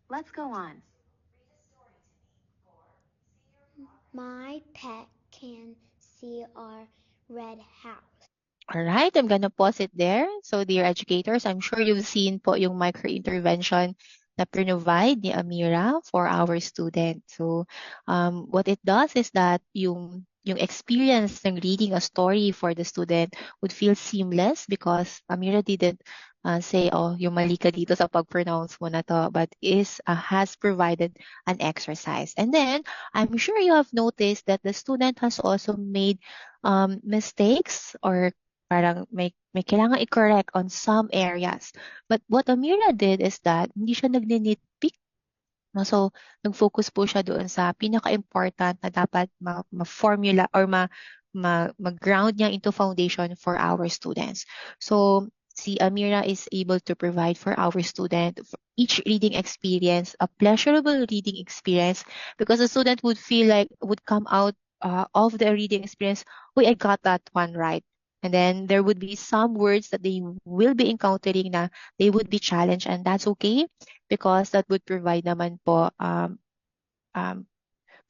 Let's go on. My pet can see our red house. All right, I'm gonna pause it there. So, dear educators, I'm sure you've seen po yung micro-intervention na provide ni Amira for our student. So, what it does is that yung experience ng reading a story for the student would feel seamless because Amira didn't say, oh, yung mali ka dito sa pag-pronounce mo na to, but has provided an exercise. And then, I'm sure you have noticed that the student has also made mistakes or parang may may kailangan i-correct on some areas. But what Amira did is that hindi siya nagni-nitpick. No? So, nag-focus po siya doon sa pinaka-important na dapat ma-formula or ma-ground niya into foundation for our students. So, si Amira is able to provide for our student for each reading experience, a pleasurable reading experience, because the student would feel like, would come out of the reading experience, "Uy, I got that one right." And then there would be some words that they will be encountering na they would be challenged, and that's okay because that would provide naman po um,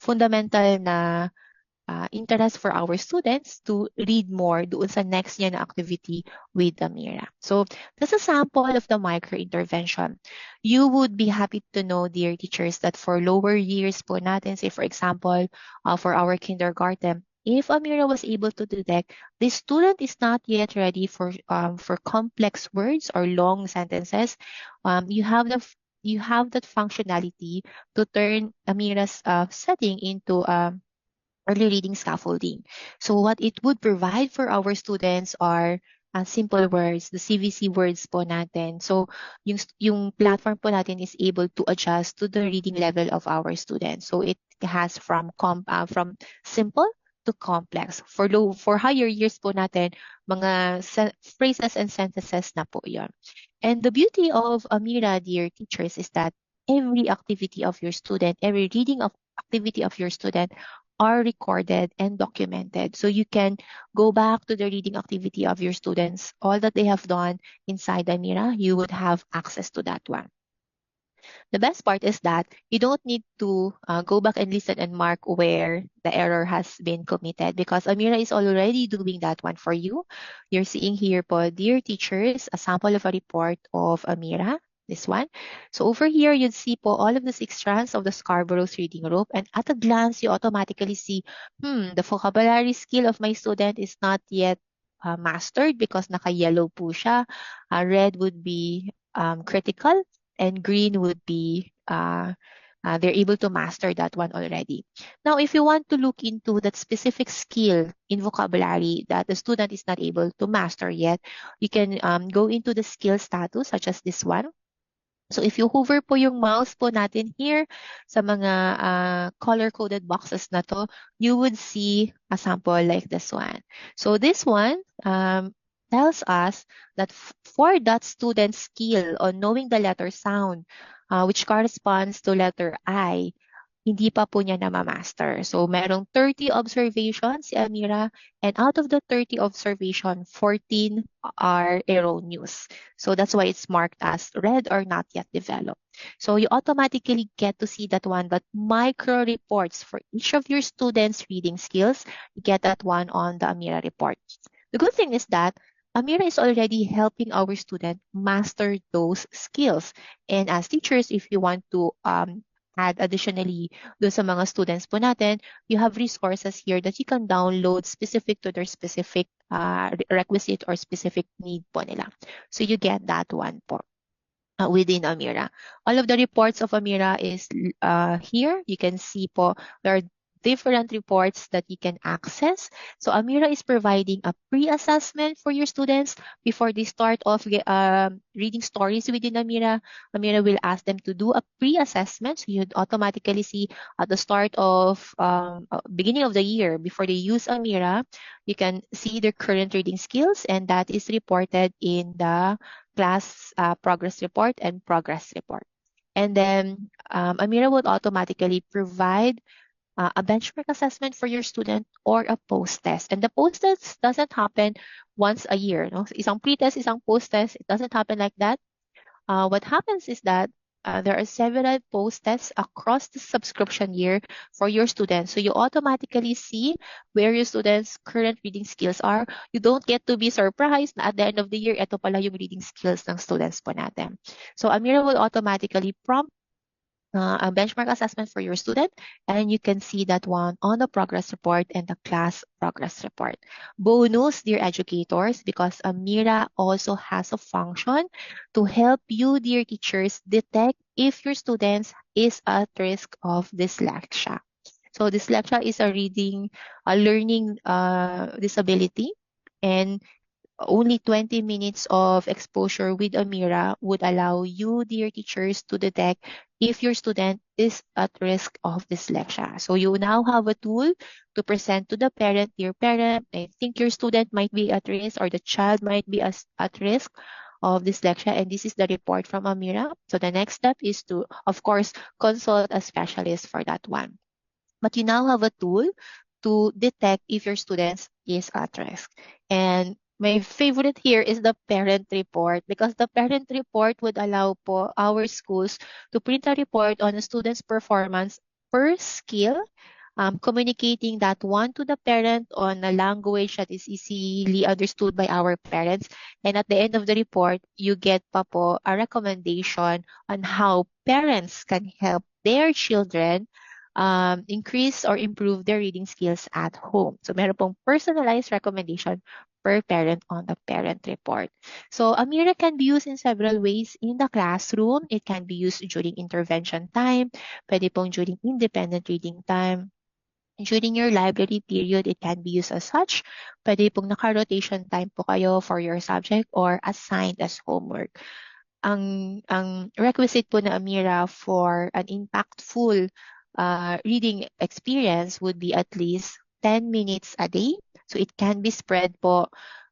fundamental na interest for our students to read more doon sa next niya na activity with the Mira. So that's a sample of the micro-intervention. You would be happy to know, dear teachers, that for lower years po natin, say for example, for our kindergarten, if Amira was able to detect the student is not yet ready for complex words or long sentences, you have that functionality to turn Amira's setting into early reading scaffolding. So what it would provide for our students are simple words, the CVC words po natin. So yung platform po natin is able to adjust to the reading level of our students. So it has from simple to complex. For higher years po natin, mga phrases and sentences na po 'yon. And the beauty of Amira, dear teachers, is that every activity of your student, every reading of activity of your student are recorded and documented. So you can go back to the reading activity of your students. All that they have done inside Amira, you would have access to that one. The best part is that you don't need to go back and listen and mark where the error has been committed because Amira is already doing that one for you. You're seeing here po, dear teachers, a sample of a report of Amira. This one. So over here, you'd see po all of the 6 strands of the Scarborough's reading rope. And at a glance, you automatically see, the vocabulary skill of my student is not yet mastered because naka-yellow po siya. Red would be critical and green would be they're able to master that one already. Now, if you want to look into that specific skill in vocabulary that the student is not able to master yet, you can go into the skill status such as this one. So if you hover po yung mouse po natin here sa mga color-coded boxes na to, you would see a sample like this one. So this one tells us that for that student skill on knowing the letter sound, which corresponds to letter I, hindi pa po niya na-master. So, merong 30 observations si Amira, and out of the 30 observation, 14 are erroneous. So, that's why it's marked as red or not yet developed. So, you automatically get to see that one, but micro reports for each of your students' reading skills, you get that one on the Amira report. The good thing is that Amira is already helping our student master those skills. And as teachers, if you want to add additionally do sa mga students po natin, you have resources here that you can download specific to their specific requisite or specific need po nila. So you get that one po within Amira. All of the reports of Amira is here. You can see po there are different reports that you can access. So Amira is providing a pre-assessment for your students before they start off reading stories within Amira. Amira will ask them to do a pre-assessment. So you'd automatically see at the start of beginning of the year before they use Amira, you can see their current reading skills, and that is reported in the class progress report and progress report. And then Amira would automatically provide a benchmark assessment for your student or a post-test. And the post-test doesn't happen once a year. No? Isang pre-test, isang post-test. It doesn't happen like that. What happens is that there are several post-tests across the subscription year for your students. So you automatically see where your students' current reading skills are. You don't get to be surprised na at the end of the year, ito pala yung reading skills ng students po natin. So Amira will automatically prompt a benchmark assessment for your student, and you can see that one on the progress report and the class progress report. Bonus, dear educators, because Amira also has a function to help you, dear teachers, detect if your students is at risk of dyslexia. So dyslexia is a learning disability, and only 20 minutes of exposure with Amira would allow you, dear teachers, to detect if your student is at risk of dyslexia. So you now have a tool to present to the parent, dear parent, I think your student might be at risk or the child might be at risk of dyslexia, and this is the report from Amira. So the next step is to, of course, consult a specialist for that one. But you now have a tool to detect if your students is at risk. And my favorite here is the parent report, because the parent report would allow po our schools to print a report on a student's performance per skill, communicating that one to the parent on a language that is easily understood by our parents. And at the end of the report, you get pa po a recommendation on how parents can help their children increase or improve their reading skills at home. So meron pong personalized recommendation per parent on the parent report. So Amira can be used in several ways in the classroom. It can be used during intervention time, pwede pong during independent reading time. During your library period, it can be used as such. Pwede pong naka-rotation time po kayo for your subject or assigned as homework. Ang requisite po na Amira for an impactful reading experience would be at least 10 minutes a day. So it can be spread po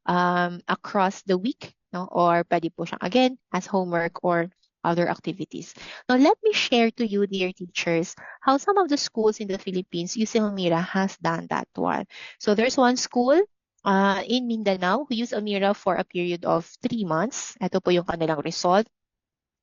across the week, no? Or pwede po siyang again as homework or other activities. Now, let me share to you, dear teachers, how some of the schools in the Philippines using Amira has done that one. So there's one school in Mindanao who used Amira for a period of 3 months. Ito po yung kanilang result.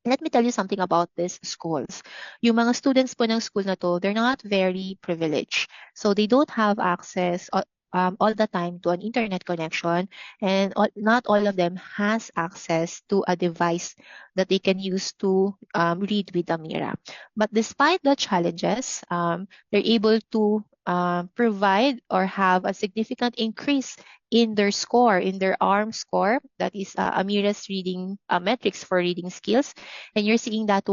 Let me tell you something about these schools. Yung mga students po ng school na to, they're not very privileged. So they don't have access all the time to an internet connection, and not all of them has access to a device that they can use to read with Amira. But despite the challenges, they're able to provide or have a significant increase in their score, in their ARM score, that is Amira's reading metrics for reading skills, and you're seeing that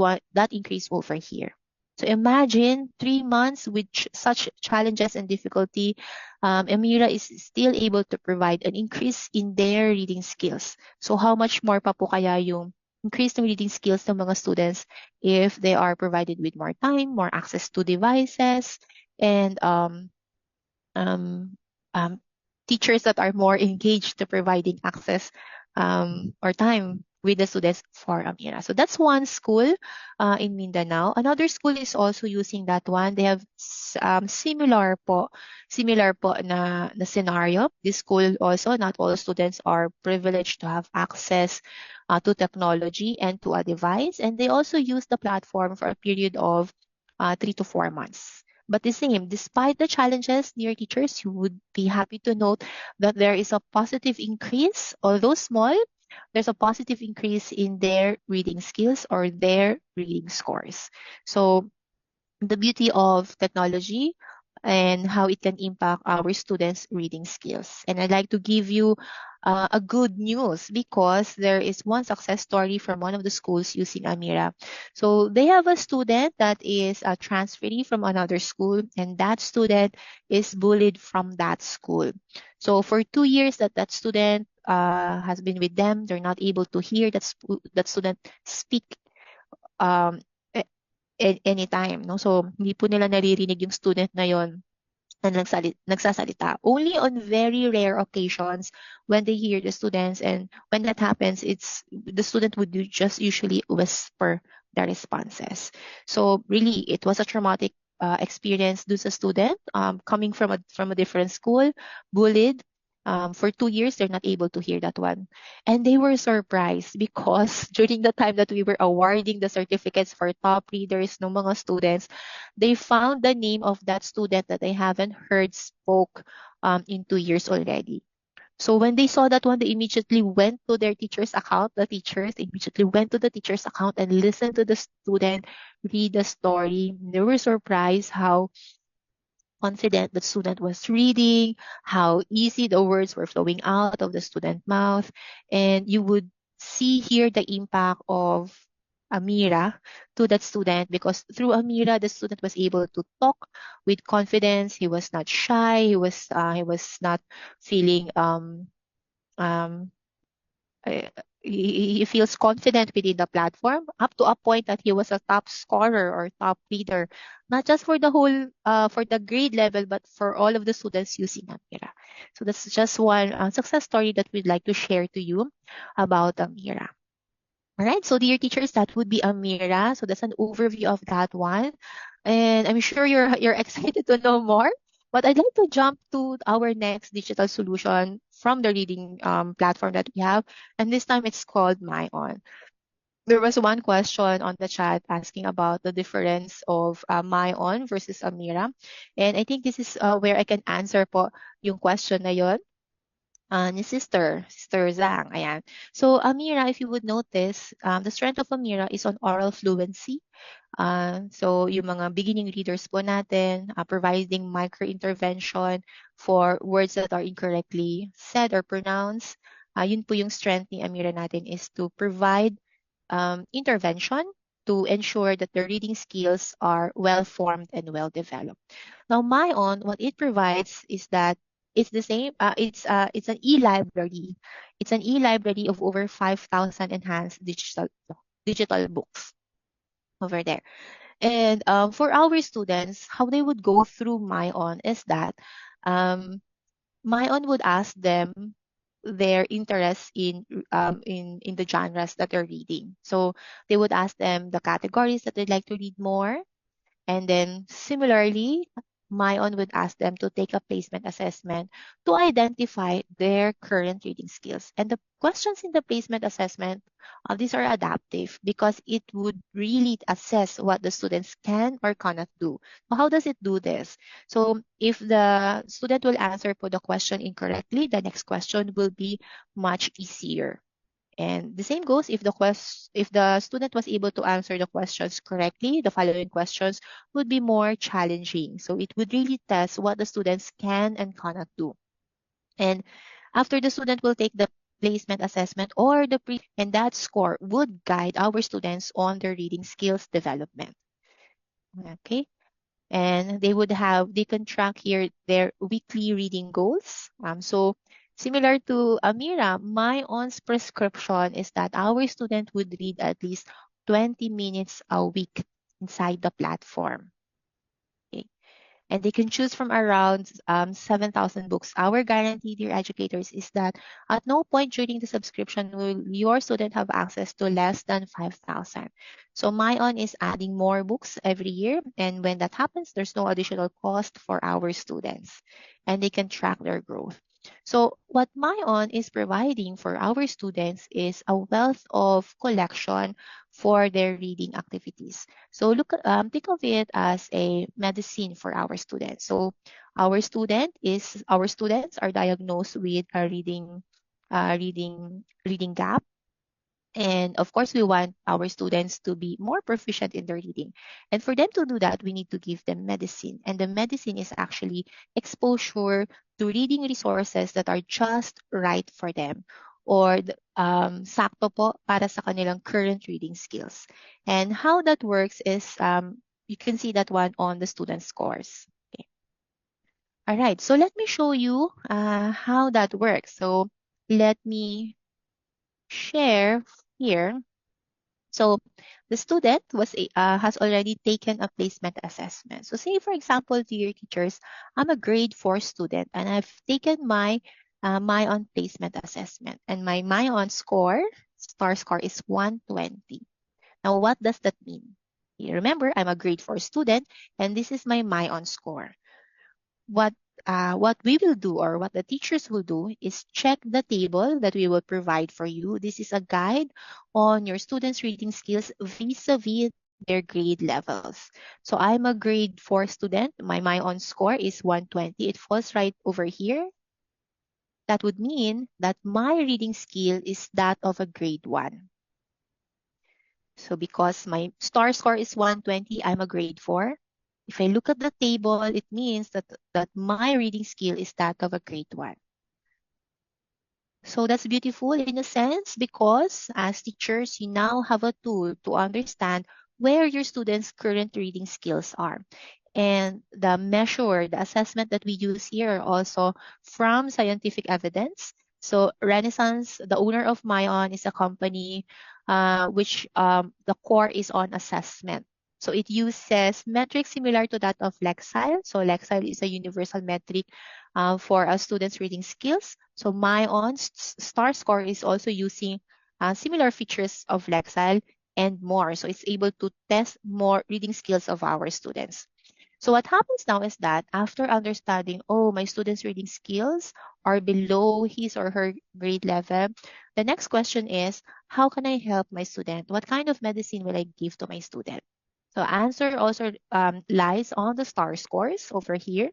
increase over here. So imagine 3 months with such challenges and difficulty, Amira is still able to provide an increase in their reading skills. So how much more pa po kaya yung increase ng reading skills ng mga students if they are provided with more time, more access to devices, and um, um, teachers that are more engaged to providing access or time with the students for Amira. So that's one school in Mindanao. Another school is also using that one. They have similar po na scenario. This school also, not all students are privileged to have access to technology and to a device. And they also use the platform for a period of 3 to 4 months. But the same, despite the challenges, dear teachers, you would be happy to note that there is a positive increase, although small, there's a positive increase in their reading skills or their reading scores. So the beauty of technology and how it can impact our students' reading skills. And I'd like to give you a good news because there is one success story from one of the schools using Amira. So they have a student that is a transferee from another school, and that student is bullied from that school. So for 2 years that student has been with them, they're not able to hear that student speak um, anytime, no? So, hindi po nila naririnig yung student na yon na nagsasalita. Only on very rare occasions when they hear the students, and when that happens, it's the student would just usually whisper the responses. So really, it was a traumatic experience dun sa student coming from a different school, bullied. For 2 years, they're not able to hear that one. And they were surprised because during the time that we were awarding the certificates for top readers ng mga students, they found the name of that student that they haven't heard spoke in 2 years already. So when they saw that one, they immediately went to their teacher's account. The teachers immediately went to the teacher's account and listened to the student read the story. They were surprised how confident the student was reading, how easy the words were flowing out of the student mouth. And you would see here the impact of Amira to that student, because through Amira, the student was able to talk with confidence. He was not shy. He was not feeling uh, he feels confident within the platform up to a point that he was a top scorer or top reader, not just for the whole for the grade level, but for all of the students using Amira. So that's just one success story that we'd like to share to you about Amira. All right, so dear teachers, that would be Amira. So that's an overview of that one. And I'm sure you're excited to know more. But I'd like to jump to our next digital solution from the reading platform that we have. And this time it's called MyOn. There was one question on the chat asking about the difference of MyOn versus Amira. And I think this is where I can answer po yung question na yon ni Sister Zhang. Ayan. So, Amira, if you would notice, the strength of Amira is on oral fluency. So, yung mga beginning readers po natin, providing micro-intervention for words that are incorrectly said or pronounced. Yun po yung strength ni Amira natin is to provide intervention to ensure that the reading skills are well-formed and well-developed. Now, MyOn, what it provides is that it's the same. It's an e-library. It's an e-library of over 5,000 enhanced digital books over there. And for our students, how they would go through MyOn is that um, MyOn would ask them their interest in the genres that they're reading. So they would ask them the categories that they'd like to read more, and then similarly, Mayon would ask them to take a placement assessment to identify their current reading skills. And the questions in the placement assessment, these are adaptive because it would really assess what the students can or cannot do. So how does it do this? So if the student will answer for the question incorrectly, the next question will be much easier. And the same goes if the student was able to answer the questions correctly, the following questions would be more challenging. So it would really test what the students can and cannot do. And after the student will take the placement assessment or and that score would guide our students on their reading skills development. Okay. And they can track here their weekly reading goals. So similar to Amira, my own prescription is that our student would read at least 20 minutes a week inside the platform. Okay. And they can choose from around 7,000 books. Our guarantee, dear educators, is that at no point during the subscription will your student have access to less than 5,000. So MyOn is adding more books every year. And when that happens, there's no additional cost for our students. And they can track their growth. So what MyOn is providing for our students is a wealth of collection for their reading activities. So think of it as a medicine for our students. So our students are diagnosed with a reading gap. And of course, we want our students to be more proficient in their reading. And for them to do that, we need to give them medicine. And the medicine is actually exposure to reading resources that are just right for them or sakto po para sa kanilang current reading skills. And how that works is you can see that one on the student scores. Okay. All right, so let me show you how that works. So let me share here. So the student has already taken a placement assessment. So say, for example, dear teachers, I'm a grade 4 student and I've taken my on placement assessment and my on star score is 120. Now, what does that mean? You remember, I'm a grade 4 student and this is my on score. What we will do or what the teachers will do is check the table that we will provide for you. This is a guide on your students' reading skills vis-a-vis their grade levels. So I'm a grade 4 student. My on score is 120. It falls right over here. That would mean that my reading skill is that of a grade 1. So because my star score is 120, I'm a grade 4. If I look at the table, it means that my reading skill is that of a grade 1. So that's beautiful in a sense because as teachers, you now have a tool to understand where your students' current reading skills are. And the assessment that we use here are also from scientific evidence. So Renaissance, the owner of Mayon, is a company which the core is on assessment. So it uses metrics similar to that of Lexile. So Lexile is a universal metric for a student's reading skills. So Mayon's star score is also using similar features of Lexile and more. So it's able to test more reading skills of our students. So what happens now is that after understanding, oh, my student's reading skills are below his or her grade level, the next question is, how can I help my student? What kind of medicine will I give to my student? So answer also lies on the star scores over here.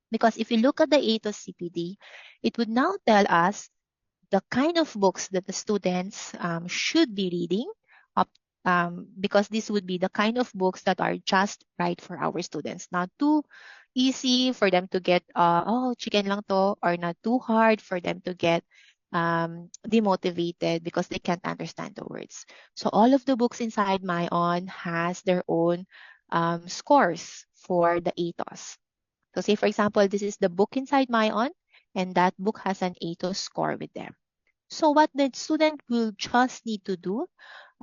Because if you look at the ATOS CPD, it would now tell us the kind of books that the students should be reading up, because this would be the kind of books that are just right for our students, not too easy for them to get oh chicken lang to, or not too hard for them to get demotivated because they can't understand the words. So all of the books inside Mayon has their own scores for the ATOS. So say for example, this is the book inside Mayon, and that book has an ATOS score with them. So what the student will just need to do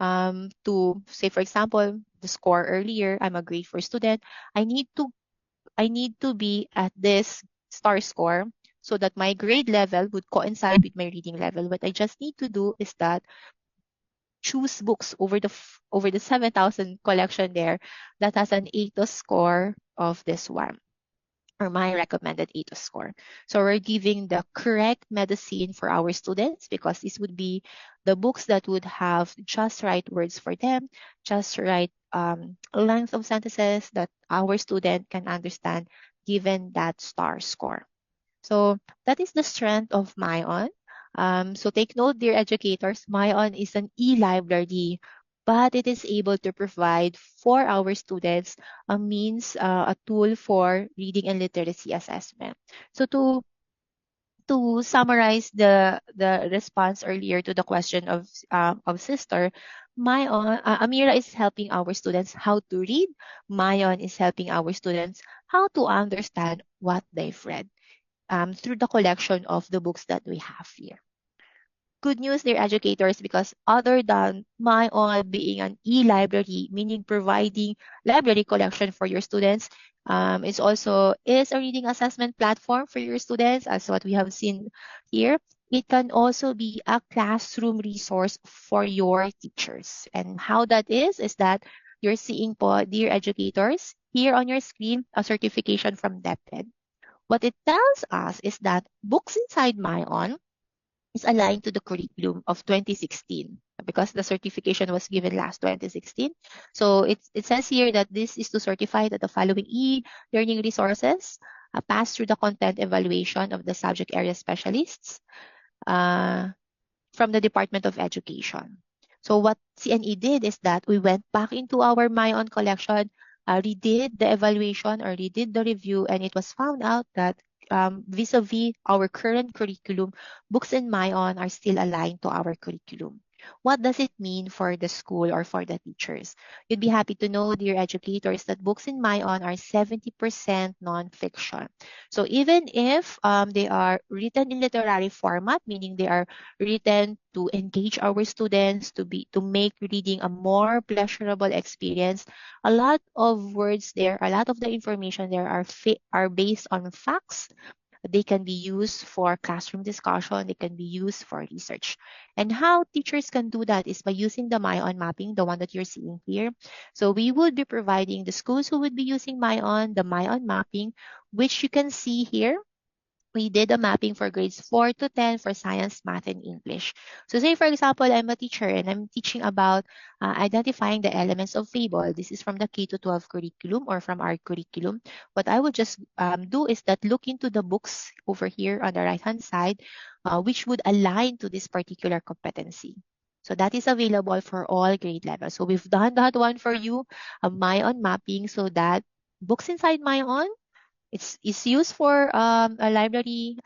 to say, for example, the score earlier, I'm a grade 4 student. I need to be at this star score so that my grade level would coincide with my reading level. What I just need to do is that choose books over the 7,000 collection there that has an ATOS score of this one, or my recommended ATOS score. So we're giving the correct medicine for our students because this would be the books that would have just right words for them, just right length of sentences that our student can understand given that star score. So that is the strength of Mayon. So take note, dear educators, Mayon is an e-library, but it is able to provide for our students a means, a tool for reading and literacy assessment. So to summarize the response earlier to the question of sister, Amira is helping our students how to read. Mayon is helping our students how to understand what they've read through the collection of the books that we have here. Good news, dear educators, because other than my own being an e-library, meaning providing library collection for your students, it's also is a reading assessment platform for your students, as what we have seen here. It can also be a classroom resource for your teachers. And how that is that you're seeing po, dear educators, here on your screen, a certification from DepEd. What it tells us is that books inside MyOn is aligned to the curriculum of 2016 because the certification was given last 2016. So it says here that this is to certify that the following e-learning resources pass through the content evaluation of the subject area specialists. From the Department of Education. So what C&E did is that we went back into our MyOn collection, redid the evaluation or redid the review, and it was found out that vis-a-vis our current curriculum, books in MyOn are still aligned to our curriculum. What does it mean for the school or for the teachers? You'd be happy to know, dear educators, that books in MyOn are 70% nonfiction. So even if they are written in literary format, meaning they are written to engage our students to make reading a more pleasurable experience, a lot of words there, a lot of the information there are based on facts. They can be used for classroom discussion. They can be used for research. And how teachers can do that is by using the MyOn mapping, the one that you're seeing here. So we would be providing the schools who would be using the MyOn mapping, which you can see here. We did a mapping for grades 4 to 10 for science, math, and English. So say, for example, I'm a teacher and I'm teaching about identifying the elements of fable. This is from the K to 12 curriculum or from our curriculum. What I would just do is that look into the books over here on the right-hand side, which would align to this particular competency. So that is available for all grade levels. So we've done that one for you, a MyOn mapping, so that books inside MyOn, it's used for a library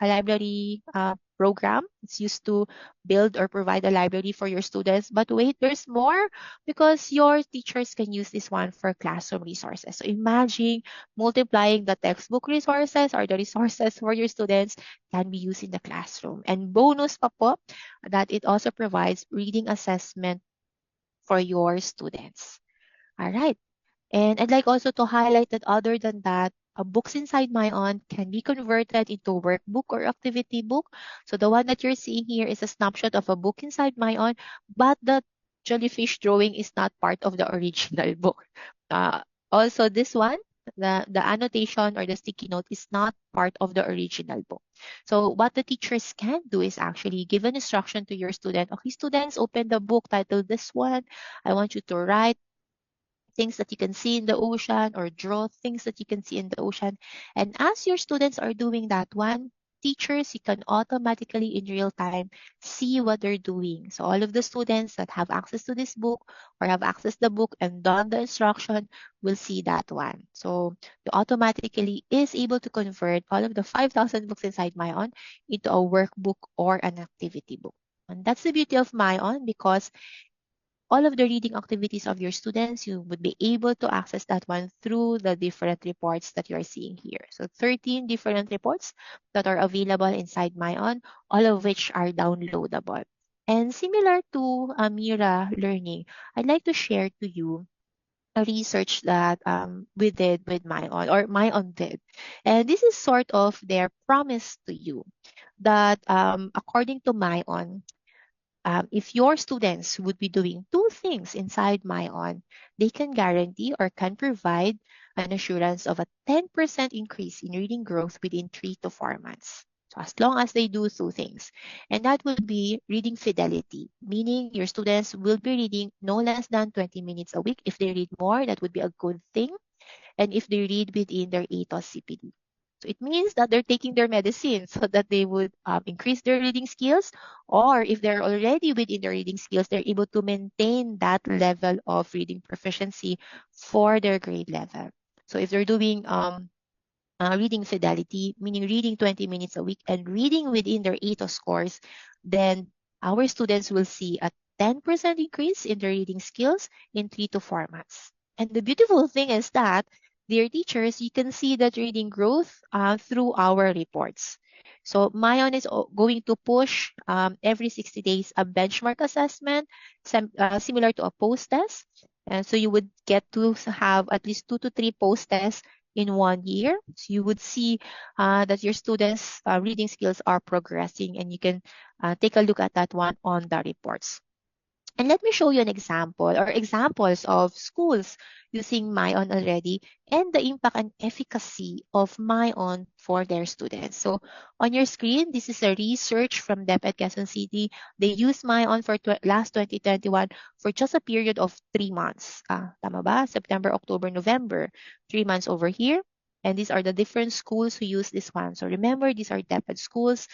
program. It's used to build or provide a library for your students. But wait, there's more because your teachers can use this one for classroom resources. So imagine multiplying the textbook resources or the resources for your students can be used in the classroom. And bonus pa po, that it also provides reading assessment for your students. All right. And I'd like also to highlight that other than that, books inside MyOn can be converted into workbook or activity book. So the one that you're seeing here is a snapshot of a book inside MyOn, but the jellyfish drawing is not part of the original book. Uh, Also, this one, the annotation or the sticky note is not part of the original book. So what the teachers can do is actually give an instruction to your student. Okay, students, open the book titled this one. I want you to write things that you can see in the ocean or draw things that you can see in the ocean. And as your students are doing that one, teachers, you can automatically in real time see what they're doing. So all of the students that have access to this book or have access to the book and done the instruction will see that one. So you automatically is able to convert all of the 5,000 books inside MyOn into a workbook or an activity book. And that's the beauty of MyOn because all of the reading activities of your students, you would be able to access that one through the different reports that you're seeing here. So 13 different reports that are available inside MyOn, all of which are downloadable. And similar to Mira Learning, I'd like to share to you a research that we did with MyOn or MyOn did. And this is sort of their promise to you that according to MyOn, if your students would be doing two things inside MyOn, they can guarantee or can provide an assurance of a 10% increase in reading growth within 3 to 4 months. So as long as they do two things. And that would be reading fidelity, meaning your students will be reading no less than 20 minutes a week. If they read more, that would be a good thing and if they read within their ATOS CPD. So it means that they're taking their medicine so that they would increase their reading skills, or if they're already within their reading skills, they're able to maintain that level of reading proficiency for their grade level. So if they're doing reading fidelity, meaning reading 20 minutes a week and reading within their ATO scores, then our students will see a 10% increase in their reading skills in 3 to 4 months. And the beautiful thing is that, dear teachers, you can see that reading growth through our reports. So Mayon is going to push every 60 days a benchmark assessment similar to a post test. And so you would get to have at least 2 to 3 post tests in 1 year. So you would see that your students' reading skills are progressing, and you can take a look at that one on the reports. And let me show you an example or examples of schools using MyOn already and the impact and efficacy of MyOn for their students. So on your screen, this is a research from DepEd Quezon City. They used MyOn for last 2021 for just a period of 3 months. Tama ba? September, October, November. 3 months over here. And these are the different schools who use this one. So remember, these are DepEd schools.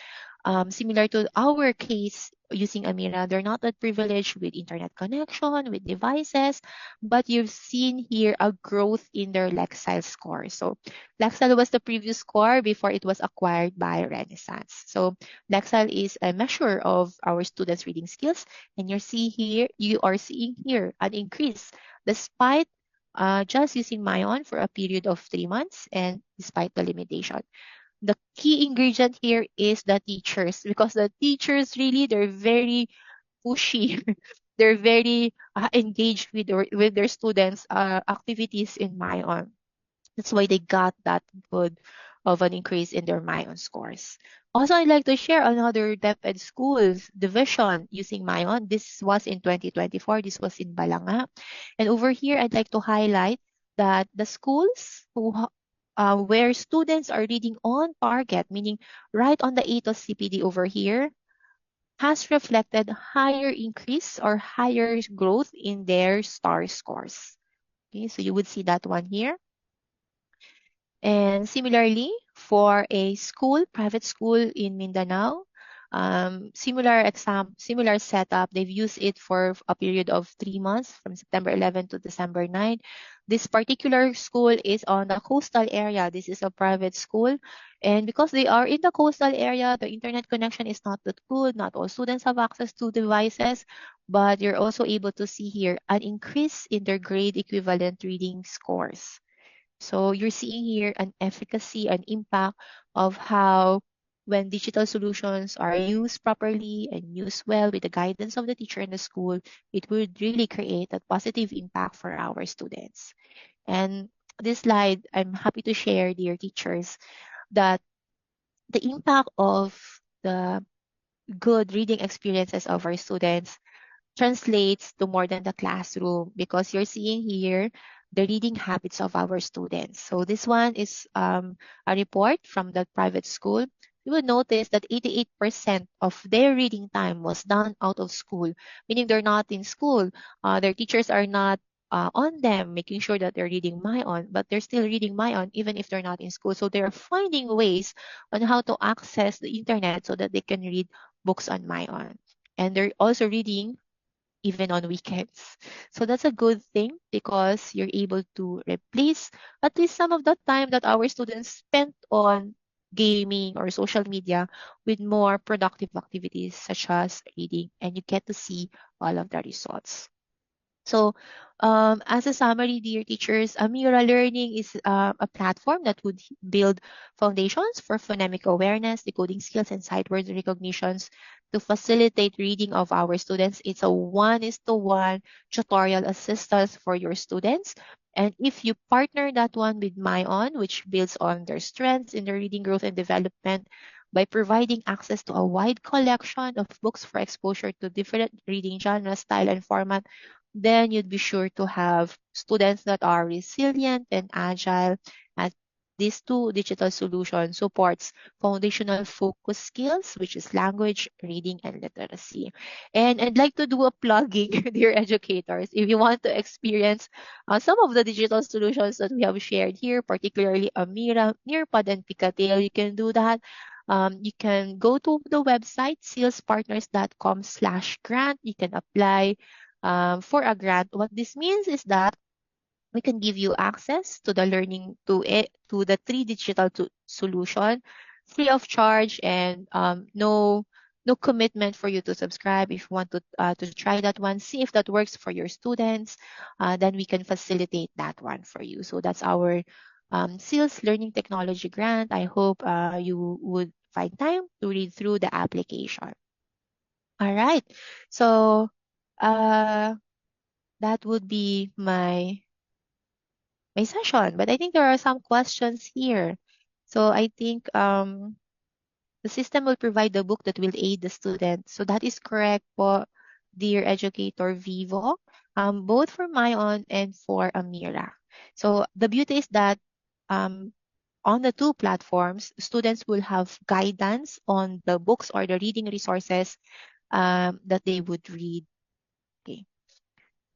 Similar to our case using Amira, they're not that privileged with internet connection, with devices, but you've seen here a growth in their Lexile score. So Lexile was the previous score before it was acquired by Renaissance. So Lexile is a measure of our students' reading skills, and you are seeing here an increase despite just using MyOn for a period of 3 months and despite the limitation. The key ingredient here is the teachers because the teachers really they're very pushy. They're very engaged with their students activities in MyOn. That's why they got that good of an increase in their MyOn scores. Also, I'd like to share another DepEd schools division using MyOn. This was in 2024. This was in Balanga. And over here, I'd like to highlight that the schools where students are reading on target, meaning right on the ATOS CPD over here, has reflected higher increase or higher growth in their STAR scores. Okay, so you would see that one here. And similarly, for a school, private school in Mindanao, Similar setup. They've used it for a period of 3 months from September 11 to December 9. This particular school is on the coastal area. This is a private school. And because they are in the coastal area, the internet connection is not that good. Not all students have access to devices, but you're also able to see here an increase in their grade equivalent reading scores. So you're seeing here an efficacy, an impact of how when digital solutions are used properly and used well with the guidance of the teacher in the school, it would really create a positive impact for our students. And this slide, I'm happy to share, dear teachers, that the impact of the good reading experiences of our students translates to more than the classroom because you're seeing here the reading habits of our students. So this one is a report from the private school. You would notice that 88% of their reading time was done out of school, meaning they're not in school. Their teachers are not on them, making sure that they're reading My but they're still reading My even if they're not in school. So they're finding ways on how to access the internet so that they can read books on My and they're also reading even on weekends. So that's a good thing because you're able to replace at least some of the time that our students spent on gaming or social media with more productive activities such as reading, and you get to see all of the results. So, as a summary, dear teachers, Amira Learning is a platform that would build foundations for phonemic awareness, decoding skills, and sight word recognitions to facilitate reading of our students. It's a one-is-to-one tutorial assistance for your students. And if you partner that one with MyOn, which builds on their strengths in their reading growth and development, by providing access to a wide collection of books for exposure to different reading genres, style, and format, then you'd be sure to have students that are resilient and agile. As these two digital solutions supports foundational focus skills, which is language, reading, and literacy. And I'd like to do a plugging, dear educators. If you want to experience some of the digital solutions that we have shared here, particularly Amira, Nearpod, and Picatil, you can do that. You can go to the website salespartners.com/grant. You can apply for a grant. What this means is that we can give you access to the learning to the three digital solution free of charge and no commitment for you to subscribe. If you want to try that one, see if that works for your students, then we can facilitate that one for you. So that's our sales learning technology grant. I hope you would find time to read through the application. All right. So uh that would be my session. But I think there are some questions here. So I think the system will provide the book that will aid the student. So that is correct po, dear educator Vivo, both for Mayon and for Amira. So the beauty is that um, on the two platforms, students will have guidance on the books or the reading resources that they would read. Okay.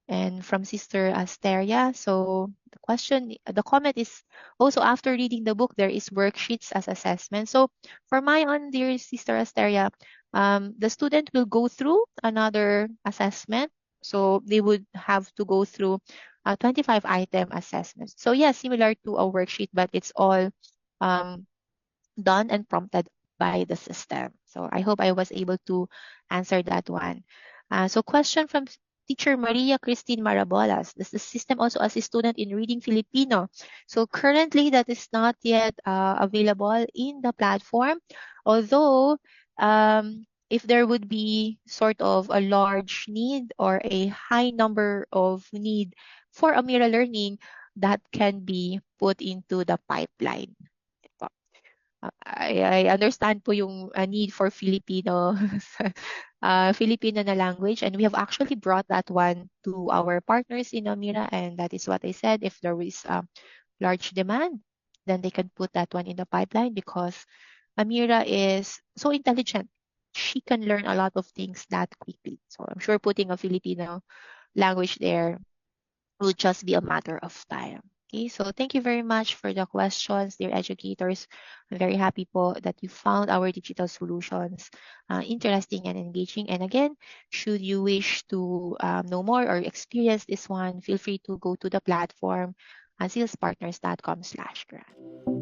And from Sister Asteria. So the comment is also after reading the book, there is worksheets as assessment. So for my own dear Sister Asteria, the student will go through another assessment. So they would have to go through a 25 item assessment. So yeah, similar to a worksheet, but it's all um, done and prompted by the system. So I hope I was able to answer that one. So question from teacher Maria Christine Marabolas. Does the system also assist student in reading Filipino? So currently that is not yet available in the platform. Although if there would be sort of a large need or a high number of need for Amira learning, that can be put into the pipeline. I understand po yung need for Filipino Filipino na language, and we have actually brought that one to our partners in Amira, and that is what I said. If there is large demand, then they can put that one in the pipeline because Amira is so intelligent. She can learn a lot of things that quickly. So I'm sure putting a Filipino language there will just be a matter of time. Okay, so thank you very much for the questions, dear educators. I'm very happy po that you found our digital solutions interesting and engaging. And again, should you wish to know more or experience this one, feel free to go to the platform salespartners.com/grant.